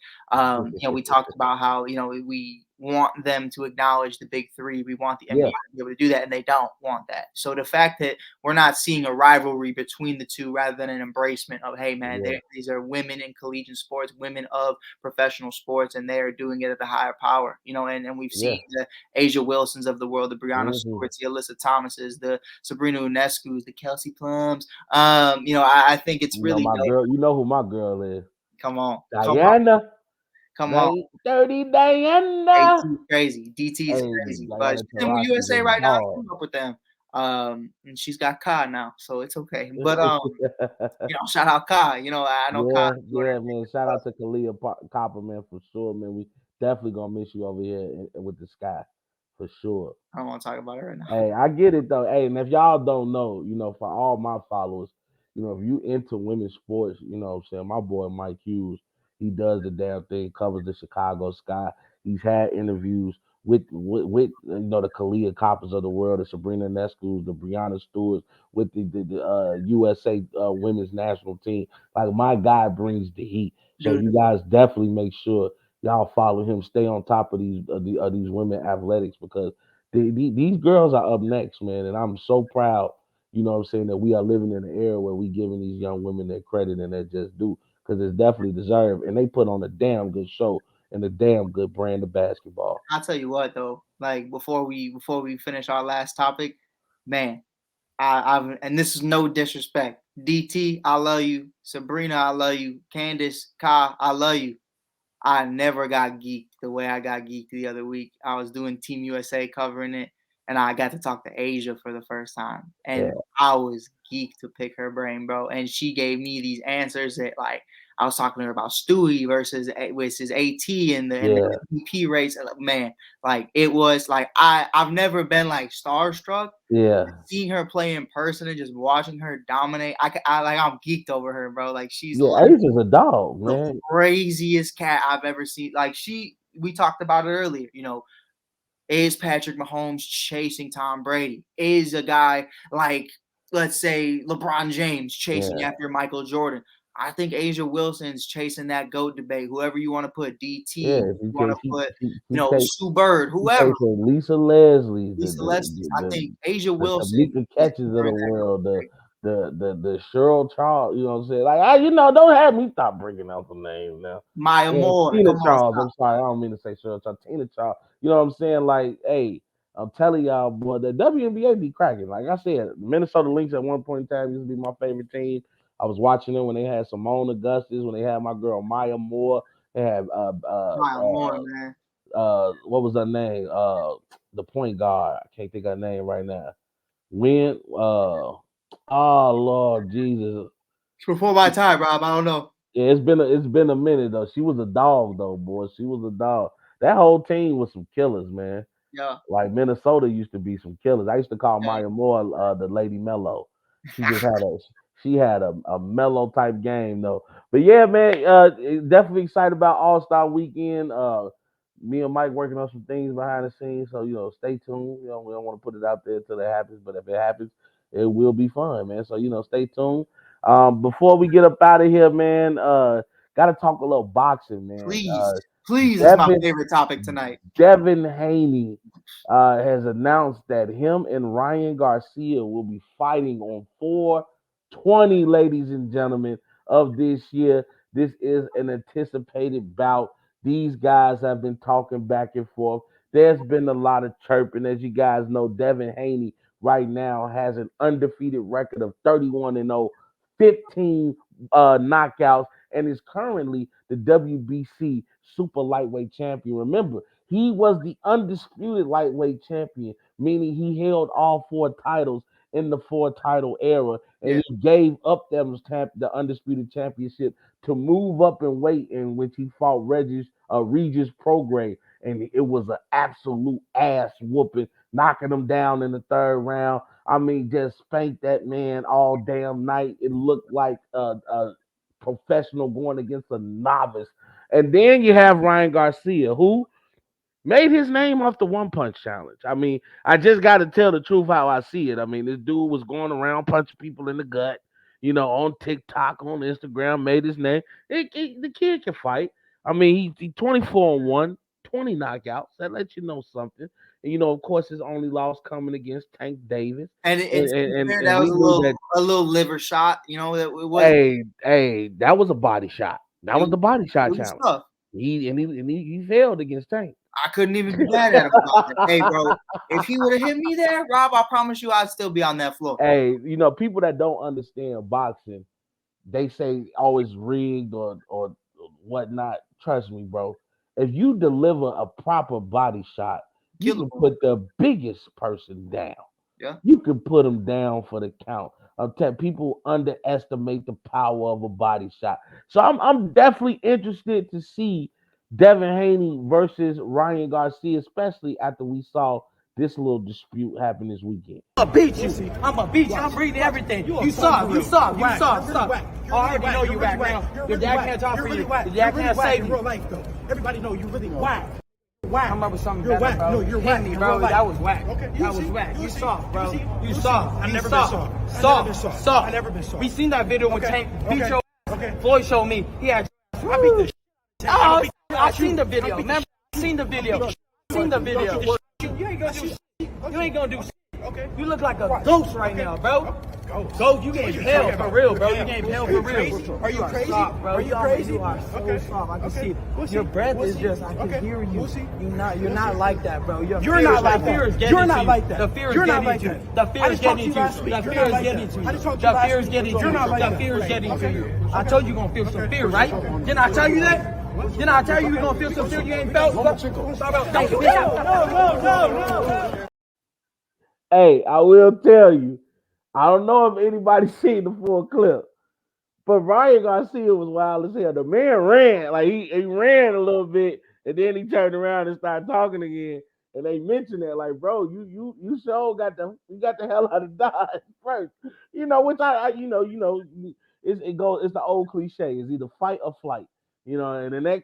We talked about how we want them to acknowledge the big three. We want the NBA Yeah. to be able to do that, and they don't want that. So the fact that we're not seeing a rivalry between the two rather than an embracement of, hey, man, Yeah. these are women in collegiate sports, women of professional sports, and they are doing it at a higher power, and we've Yeah. seen the Asia Wilsons of the world, the Brianna Mhm. Stewarts, the Alyssa Thomases, the Sabrina Ionescu's, the Kelsey Plums. I think it's You know really my dope. girl. You know who my girl is? Come on. Diana. Come on. 30 AT Diana. is crazy. DT is Hey, crazy. But Diana she's in Taurasi USA is a right now. I dog. grew up with them. And she's got Kai now, so it's okay. But shout out Kai. I know Kai doing her Yeah, thing man. as Shout well. out to Kalia Copper, man, for sure, man. We definitely gonna miss you over here with the sky, for sure. I don't want to talk about it right now. Hey, I get it though. Hey, and if y'all don't know, for all my followers, if you into women's sports, what I'm saying, my boy Mike Hughes, he does the damn thing, covers the Chicago Sky. He's had interviews with the Kalia Coppers of the world, the Sabrina Nescu's, the Brianna Stewarts, with the USA women's national team. Like my guy brings the heat. So Dude, you guys definitely make sure y'all follow him, stay on top of these women athletics because these girls are up next, man, and I'm so proud. You know what I'm saying, that we are living in an era where we giving these young women their credit and their just due because it's definitely deserved, and they put on a damn good show and a damn good brand of basketball. I'll tell you what though, like before we finish our last topic, man, I've and this is no disrespect. DT, I love you. Sabrina, I love you. Candace, Kai, I love you. I never got geeked the way I got geeked the other week. I was doing Team USA covering it, and I got to talk to Asia for the first time. Yeah, And I was geeked to pick her brain, bro. And she gave me these answers that, like, I was talking to her about Stewie versus AT and the yeah, MVP race. And, like, man, like it was like I've never been like starstruck. yeah, Seeing her play in person and just watching her dominate, I'm geeked over her, bro. Like she's yeah. Ace is a dog, the man. craziest cat I've ever seen. Like we talked about it earlier. Is Patrick Mahomes chasing Tom Brady? Is a guy like, let's say, LeBron James chasing Yeah, after Michael Jordan? I think Asia Wilson's chasing that GOAT debate. Whoever you want to put, DT, yeah. you If you want can, to put, he take Sue Bird, he whoever. takes Lisa Leslie, Lisa Leslie. I think Asia the Wilson Tamika is Catches of the entering that GOAT world, debate. the Cheryl Charles, you know what I'm saying? Like, don't have me stop bringing out the names now. Maya Yeah, Moore. Tina Come on, Charles. stop. I'm sorry, I don't mean to say Cheryl Charles. Tina Charles. You know what I'm saying? Like, hey, I'm telling y'all, boy, the WNBA be cracking. Like I said, Minnesota Lynx at one point in time used to be my favorite team. I was watching them when they had Simone Augustus, when they had my girl Maya Moore. They had Maya Moore, man. what was her name? The point guard. I can't think of her name right now. When oh Lord Jesus. It's before my time, Rob. I don't know. Yeah, it's been a minute though. She was a dog though, boy. She was a dog. That whole team was some killers, man. Yeah. Like Minnesota used to be some killers. I used to call Yeah. Maya Moore the Lady Mellow. She just had a mellow type game though. But yeah, man, definitely excited about AllStar Weekend. Me and Mike working on some things behind the scenes, so stay tuned. We don't want to put it out there until it happens, but if it happens, it will be fun, man. So stay tuned. Before we get up out of here, man, gotta talk a little boxing, man. Please, please, it's my Devin favorite topic tonight. Devin Haney has announced that him and Ryan Garcia will be fighting on 4/20, ladies and gentlemen, of this year. This is an anticipated bout. These guys have been talking back and forth. There's been a lot of chirping. As you guys know, Devin Haney right now has an undefeated record of 31-0, 15 knockouts, and is currently the WBC super lightweight champion. Remember, he was the undisputed lightweight champion, meaning he held all four titles in the four-title era, Yeah, and he gave up the undisputed championship to move up in weight, in which he fought Regis Prograis, and it was an absolute ass whooping, knocking him down in the third round. I mean, just spanked that man all damn night. It looked like a professional going against a novice. And then you have Ryan Garcia, who made his name off the one punch challenge. I mean, I just got to tell the truth how I see it. I mean, this dude was going around punching people in the gut, on TikTok, on Instagram, made his name. The kid can fight. I mean, he 24-1, 20 knockouts. That lets you know something. And of course, his only loss coming against Tank Davis. And that we was knew a little liver shot. It was. Hey, that was a body shot. That was the body shot challenge. Tough. He failed against Tank. I couldn't even be mad at him about that. Hey, bro, if he would have hit me there, Rob, I promise you I'd still be on that floor. Hey, people that don't understand boxing, they say always rigged or whatnot. Trust me, bro. If you deliver a proper body shot, you can put the biggest person down. Yeah. You can put them down for the count. People underestimate the power of a body shot. So I'm definitely interested to see Devin Haney versus Ryan Garcia, especially after we saw this little dispute happen this weekend. I'm gonna beat you. I'm reading everything. You suck. I already know you whack now. Your dad can't talk for you. Your dad can't save you. Everybody know you really whack. Come up with something better, bro. No, you're whack. Me, bro. That was whack. Okay. That was whack. You soft, bro. You soft. I've never been soft. Soft. I've never been soft. We seen that video when Tank beat your. Okay. Floyd showed me. He had. I beat the Oh, I seen the video. Remember? I seen the video. You ain't gonna do shit. You ain't gonna do shit. Okay. You look like a ghost right now, bro. Ghost, you getting hell for real, bro. You getting hell for real. Are you crazy? Soft, bro. Are you crazy? You are so soft. I can see it. Your breath is just. I can hear you. You're not like that, bro. You're not like that. You're not like that. The fear is getting to you. The fear is getting to you. The fear is getting to you. The fear is getting to you. The fear is getting to you. I told you you're gonna feel some fear, right? Didn't I tell you that? Didn't I tell you you're gonna feel some fear you ain't felt? No. Hey, I will tell you, I don't know if anybody's seen the full clip, but Ryan Garcia was wild as hell. The man ran, like he ran a little bit, and then he turned around and started talking again. And they mentioned that, like, bro, you sure got the hell out of Dodge first, which it's the old cliche, it's either fight or flight, and in that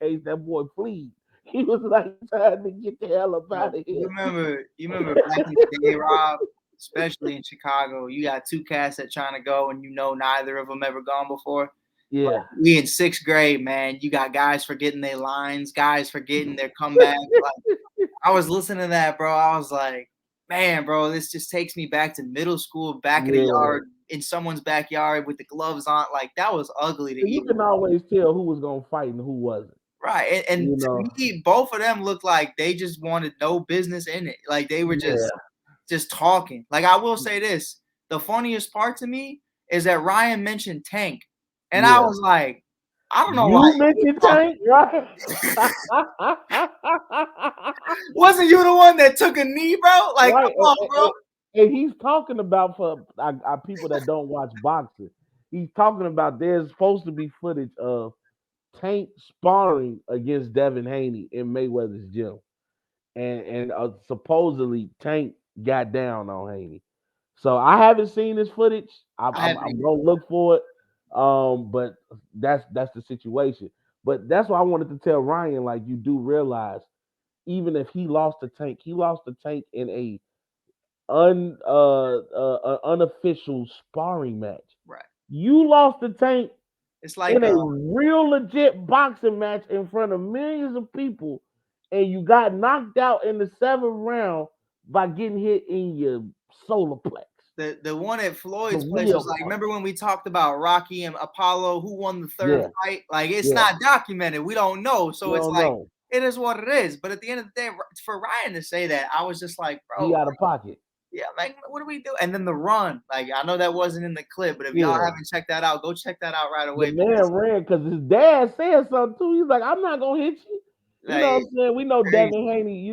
case, that boy fled. He was like trying to get the hell up out of here. You remember back in the day, Rob, especially in Chicago, you got two cats that trying to go, and neither of them ever gone before. Yeah. Like, we in 6th grade, man. You got guys forgetting their lines, guys forgetting their comeback. Like, I was listening to that, bro. I was like, man, bro, this just takes me back to middle school, back in the yard, in someone's backyard with the gloves on. Like, that was ugly to you can always tell who was gonna fight and who wasn't. Right. And to me, both of them looked like they just wanted no business in it. Like, they were just talking. Like, I will say this. The funniest part to me is that Ryan mentioned Tank. And I was like, I don't know why. You mentioned Tank, right? Wasn't you the one that took a knee, bro? Like, right. Come on, bro. And he's talking about, for our people that don't watch boxing, he's talking about there's supposed to be footage of Tank sparring against Devin Haney in Mayweather's gym, and supposedly Tank got down on Haney. So I haven't seen this footage. I'm gonna look for it. But that's the situation. But that's why I wanted to tell Ryan, like, you do realize, even if he lost to Tank in a unofficial sparring match. Right. You lost to Tank. It's like in a real legit boxing match in front of millions of people, and you got knocked out in the 7th round by getting hit in your solar plex. The one at Floyd's place was like, remember when we talked about Rocky and Apollo, who won the 3rd fight? Like, it's not documented. We don't know. So it's like, it is what it is. But at the end of the day, for Ryan to say that, I was just like, bro. He out of pocket. Yeah, like, what do we do? And then the run. Like, I know that wasn't in the clip, but if y'all haven't checked that out, go check that out right away. The man ran because his dad said something too. He's like, I'm not gonna hit you. You know what I'm saying? We know Devin Haney,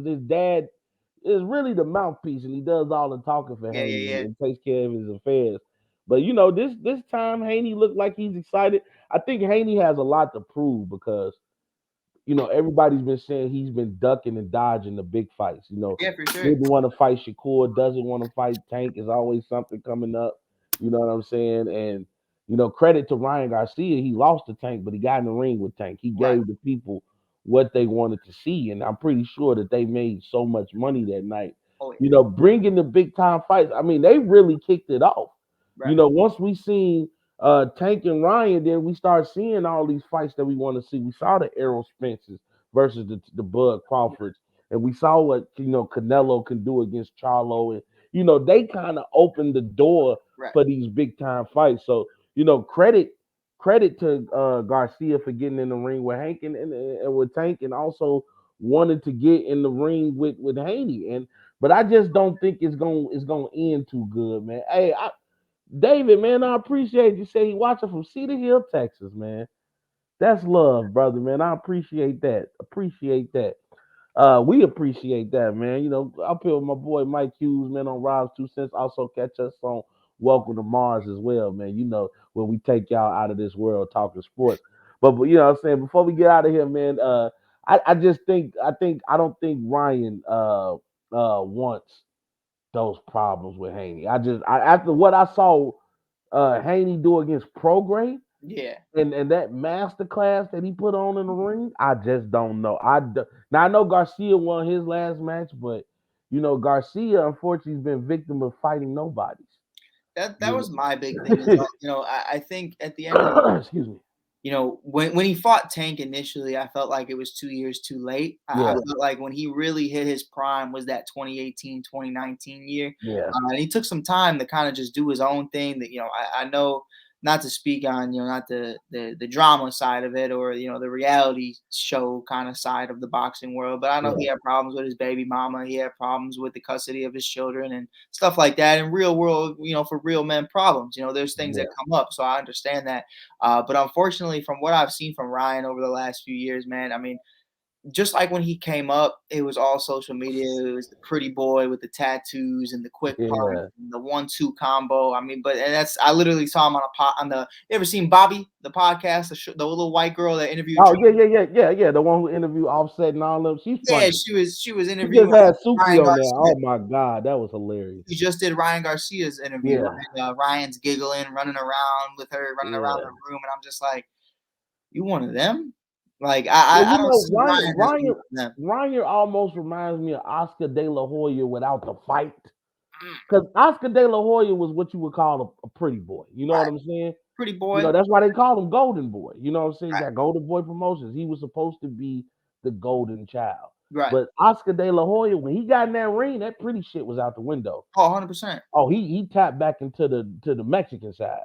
his dad is really the mouthpiece, and he does all the talking for Haney and takes care of his affairs. But this time Haney looked like he's excited. I think Haney has a lot to prove because everybody's been saying he's been ducking and dodging the big fights. For sure. Didn't want to fight Shakur, doesn't want to fight Tank. Is always something coming up. You know what I'm saying? And credit to Ryan Garcia, he lost to Tank, but he got in the ring with Tank. He gave the people what they wanted to see, and I'm pretty sure that they made so much money that night. Bringing the big time fights. I mean, they really kicked it off. Right. Once we seen Tank and Ryan, then we start seeing all these fights that we want to see. We saw the Errol Spences versus the Bud Crawfords, and we saw what Canelo can do against Charlo, and they kind of opened the door for these big time fights. So credit to Garcia for getting in the ring with Hank and with Tank, and also wanted to get in the ring with Haney. But I just don't think it's gonna end too good, man. Hey, David, man, I appreciate you. Say you watching from Cedar Hill, Texas, man. That's love, brother, man. I appreciate that. Appreciate that. We appreciate that, man. Up here with my boy Mike Hughes, man, on Robs2Cents. Also catch us on Welcome to Mars as well, man. When we take y'all out of this world talking sports. But you know what I'm saying? Before we get out of here, man, I just think I don't think Ryan wants those problems with Haney. After what I saw Haney do against Prograis, and that master class that he put on in the ring, I just don't know. Now I know Garcia won his last match, but Garcia unfortunately has been victim of fighting nobodies. That was my big thing. I think at the end of the excuse me. When he fought Tank initially, I felt like it was 2 years too late. I felt like when he really hit his prime was that 2018, 2019 year. Yeah. And he took some time to kind of just do his own thing that, I know, not to speak on, not the drama side of it or, the reality show kind of side of the boxing world. But I know he had problems with his baby mama. He had problems with the custody of his children and stuff like that. In real world, for real men problems, there's things that come up. So I understand that. But unfortunately, from what I've seen from Ryan over the last few years, man, I mean, just like when he came up, it was all social media. It was the pretty boy with the tattoos and the quick punch and the 1-2 combo. I mean, I literally saw him on the. You ever seen Bobby, the podcast, the little white girl that interviewed? Oh yeah. The one who interviewed Offset and all them. She's funny. She was interviewing. She just had Suki on there. Oh my God, that was hilarious. He just did Ryan Garcia's interview. Yeah. And, Ryan's giggling, running around with her, running around the room, and I'm just like, you one of them? Like I don't see Ryan almost reminds me of Oscar De La Hoya without the fight. Because Oscar De La Hoya was what you would call a pretty boy. You know what I'm saying? Pretty boy. That's why they call him Golden Boy. You know what I'm saying? He got Golden Boy promotions. He was supposed to be the golden child. Right. But Oscar De La Hoya, when he got in that ring, that pretty shit was out the window. Oh, 100%. Oh, he tapped back into the Mexican side.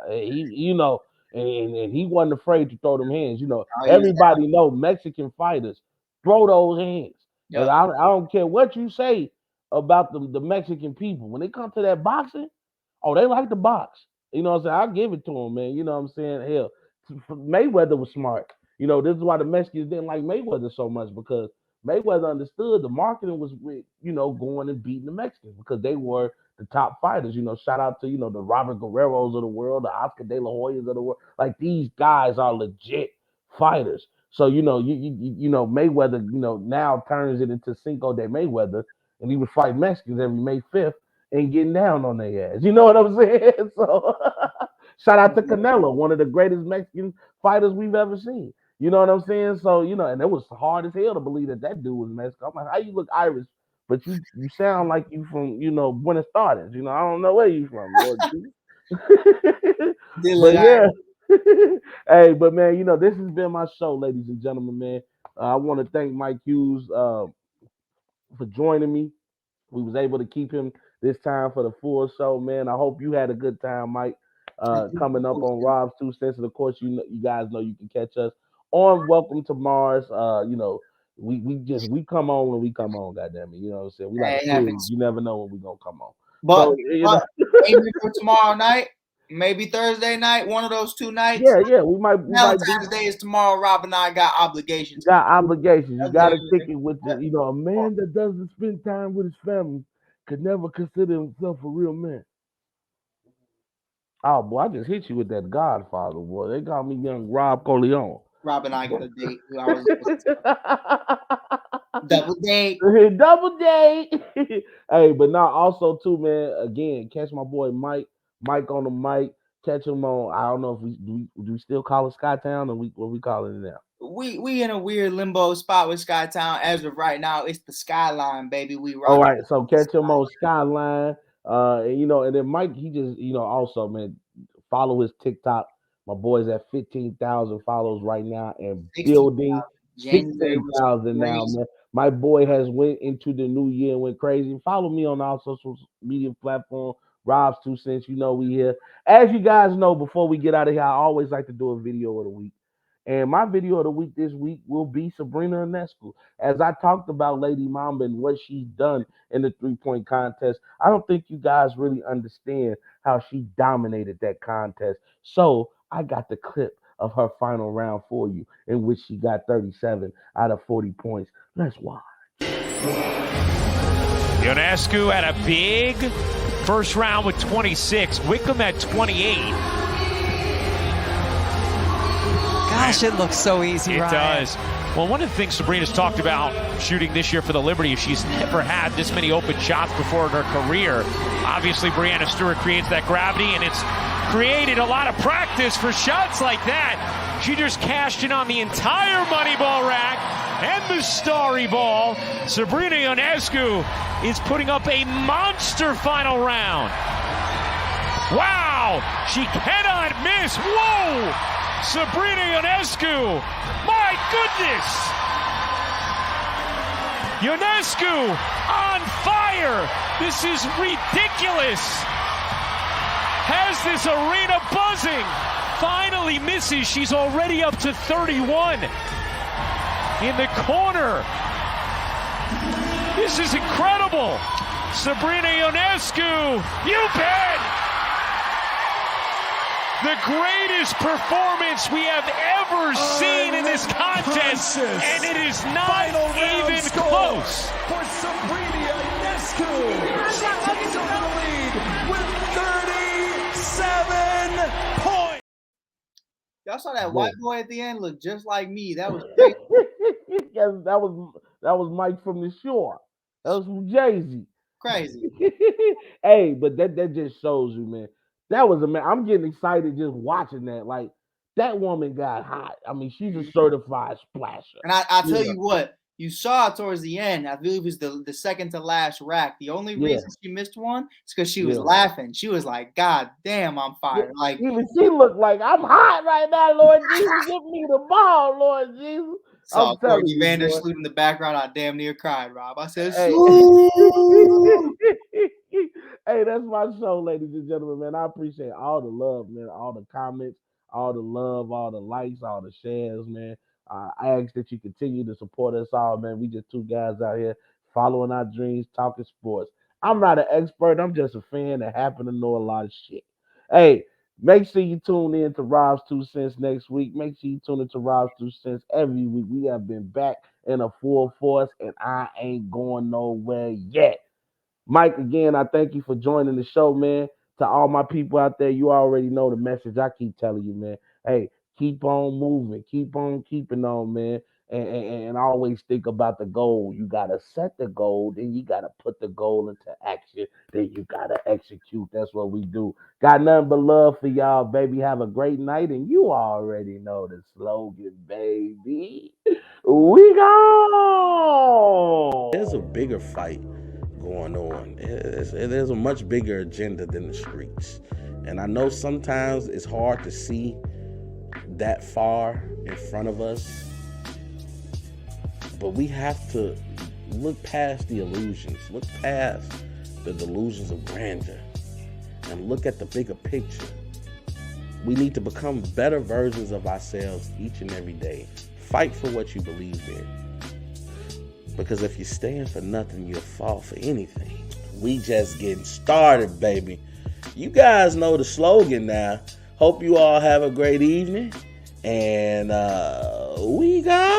And he wasn't afraid to throw them hands. Everybody know Mexican fighters throw those hands. Yep. And I don't care what you say about the Mexican people. When they come to that boxing, they like to box. You know what I'm saying? I'll give it to them, man. You know what I'm saying? Hell, Mayweather was smart. This is why the Mexicans didn't like Mayweather so much, because Mayweather understood the marketing was with, going and beating the Mexicans because they were the top fighters. Shout out to, the Robert Guerreros of the world, the Oscar De La Hoyas of the world. Like, these guys are legit fighters. So, Mayweather, now turns it into Cinco de Mayweather, and he would fight Mexicans every May 5th and getting down on their ass. You know what I'm saying? So, shout out to Canelo, one of the greatest Mexican fighters we've ever seen. You know what I'm saying? So, and it was hard as hell to believe that dude was Mexican. I'm like, how you look Irish, but you sound like you from, Buenos Aires. I don't know where you from, Lord. But yeah. Hey, but man, this has been my show, ladies and gentlemen, man. I want to thank Mike Hughes for joining me. We was able to keep him this time for the full show, man. I hope you had a good time, Mike. Coming up on Robs2Cents, and of course, you guys know you can catch us on Welcome to Mars. We come on when we come on, goddamn it. You know what I'm saying? We like kids. You never know when we gonna come on. But maybe for tomorrow night, maybe Thursday night, one of those 2 nights. Yeah. We might. Valentine's Day is tomorrow. Rob and I got obligations. You got to kick it with the, a man that doesn't spend time with his family could never consider himself a real man. Oh, boy, I just hit you with that Godfather, boy. They call me young Rob Corleone. Rob and I got a date. Double date. Double date. Hey, but now also, too, man, again, catch my boy Mike on the mic. Catch him on, I don't know if do we still call it Skytown, or what we calling it now? We in a weird limbo spot with Skytown. As of right now, it's the Skyline, baby. All right, so catch him on Skyline. And then Mike, he just, also, man, follow his TikTok. My boy's at 15,000 follows right now and building 16,000 now, man. My boy has went into the new year and went crazy. Follow me on all social media platforms. Robs2Cents, you know we here. As you guys know, before we get out of here, I always like to do a video of the week. And my video of the week this week will be Sabrina Ionescu. As I talked about Lady Mamba and what she's done in the three-point contest, I don't think you guys really understand how she dominated that contest. So I got the clip of her final round for you, in which she got 37 out of 40 points. Let's watch. Ionescu had a big first round with 26. Wickham at 28. Gosh, it looks so easy, It Ryan. does. Well, one of the things Sabrina's talked about shooting this year for the Liberty is she's never had this many open shots before in her career. Obviously, Breanna Stewart creates that gravity, and it's created a lot of practice for shots like that. She just cashed in on the entire money ball rack and the starry ball. Sabrina Ionescu is putting up a monster final round. Wow! She cannot miss. Whoa! Sabrina Ionescu! My goodness! Ionescu on fire! This is ridiculous! Has this arena buzzing! Finally misses. She's already up to 31 in the corner. This is incredible. Sabrina Ionescu, you bet! The greatest performance we have ever seen in this contest, and it is not even close. For Sabrina Ionescu, she's over the lead with 37 points. Y'all saw that white boy at the end look just like me. That was crazy. Yes, that was Mike from the Shore. That was from Jay-Z. Crazy. Hey, but that just shows you, man. That was I'm getting excited just watching that. Like, that woman got hot. I mean, she's a certified splasher. And I tell you what, you saw towards the end, I believe it was the second to last rack. The only reason she missed one is because she was laughing. She was like, God damn, I'm fired. Like, even she looked like, I'm hot right now, Lord Jesus. Give me the ball, Lord Jesus. Saw Courtney Vandersloot in the background. I damn near cried, Rob. I said, hey. Hey, that's my show, ladies and gentlemen, man. I appreciate all the love, man, all the comments, all the love, all the likes, all the shares, man. I ask that you continue to support us all, man. We just two guys out here following our dreams, talking sports. I'm not an expert. I'm just a fan that happen to know a lot of shit. Hey, make sure you tune in to Robs2Cents next week. Make sure you tune in to Robs2Cents every week. We have been back in a full force, and I ain't going nowhere yet. Mike, again, I thank you for joining the show, man. To all my people out there, you already know the message I keep telling you, man. Hey, keep on moving. Keep on keeping on, man. And always think about the goal. You got to set the goal, then you got to put the goal into action, then you got to execute. That's what we do. Got nothing but love for y'all, baby. Have a great night, and you already know the slogan, baby. We go! There's a bigger fight going on. There's a much bigger agenda than the streets. And I know sometimes it's hard to see that far in front of us, but we have to look past the illusions, look past the delusions of grandeur, and look at the bigger picture. We need to become better versions of ourselves each and every day. Fight for what you believe in. Because if you stand for nothing, you'll fall for anything. We just getting started, baby. You guys know the slogan now. Hope you all have a great evening. And we got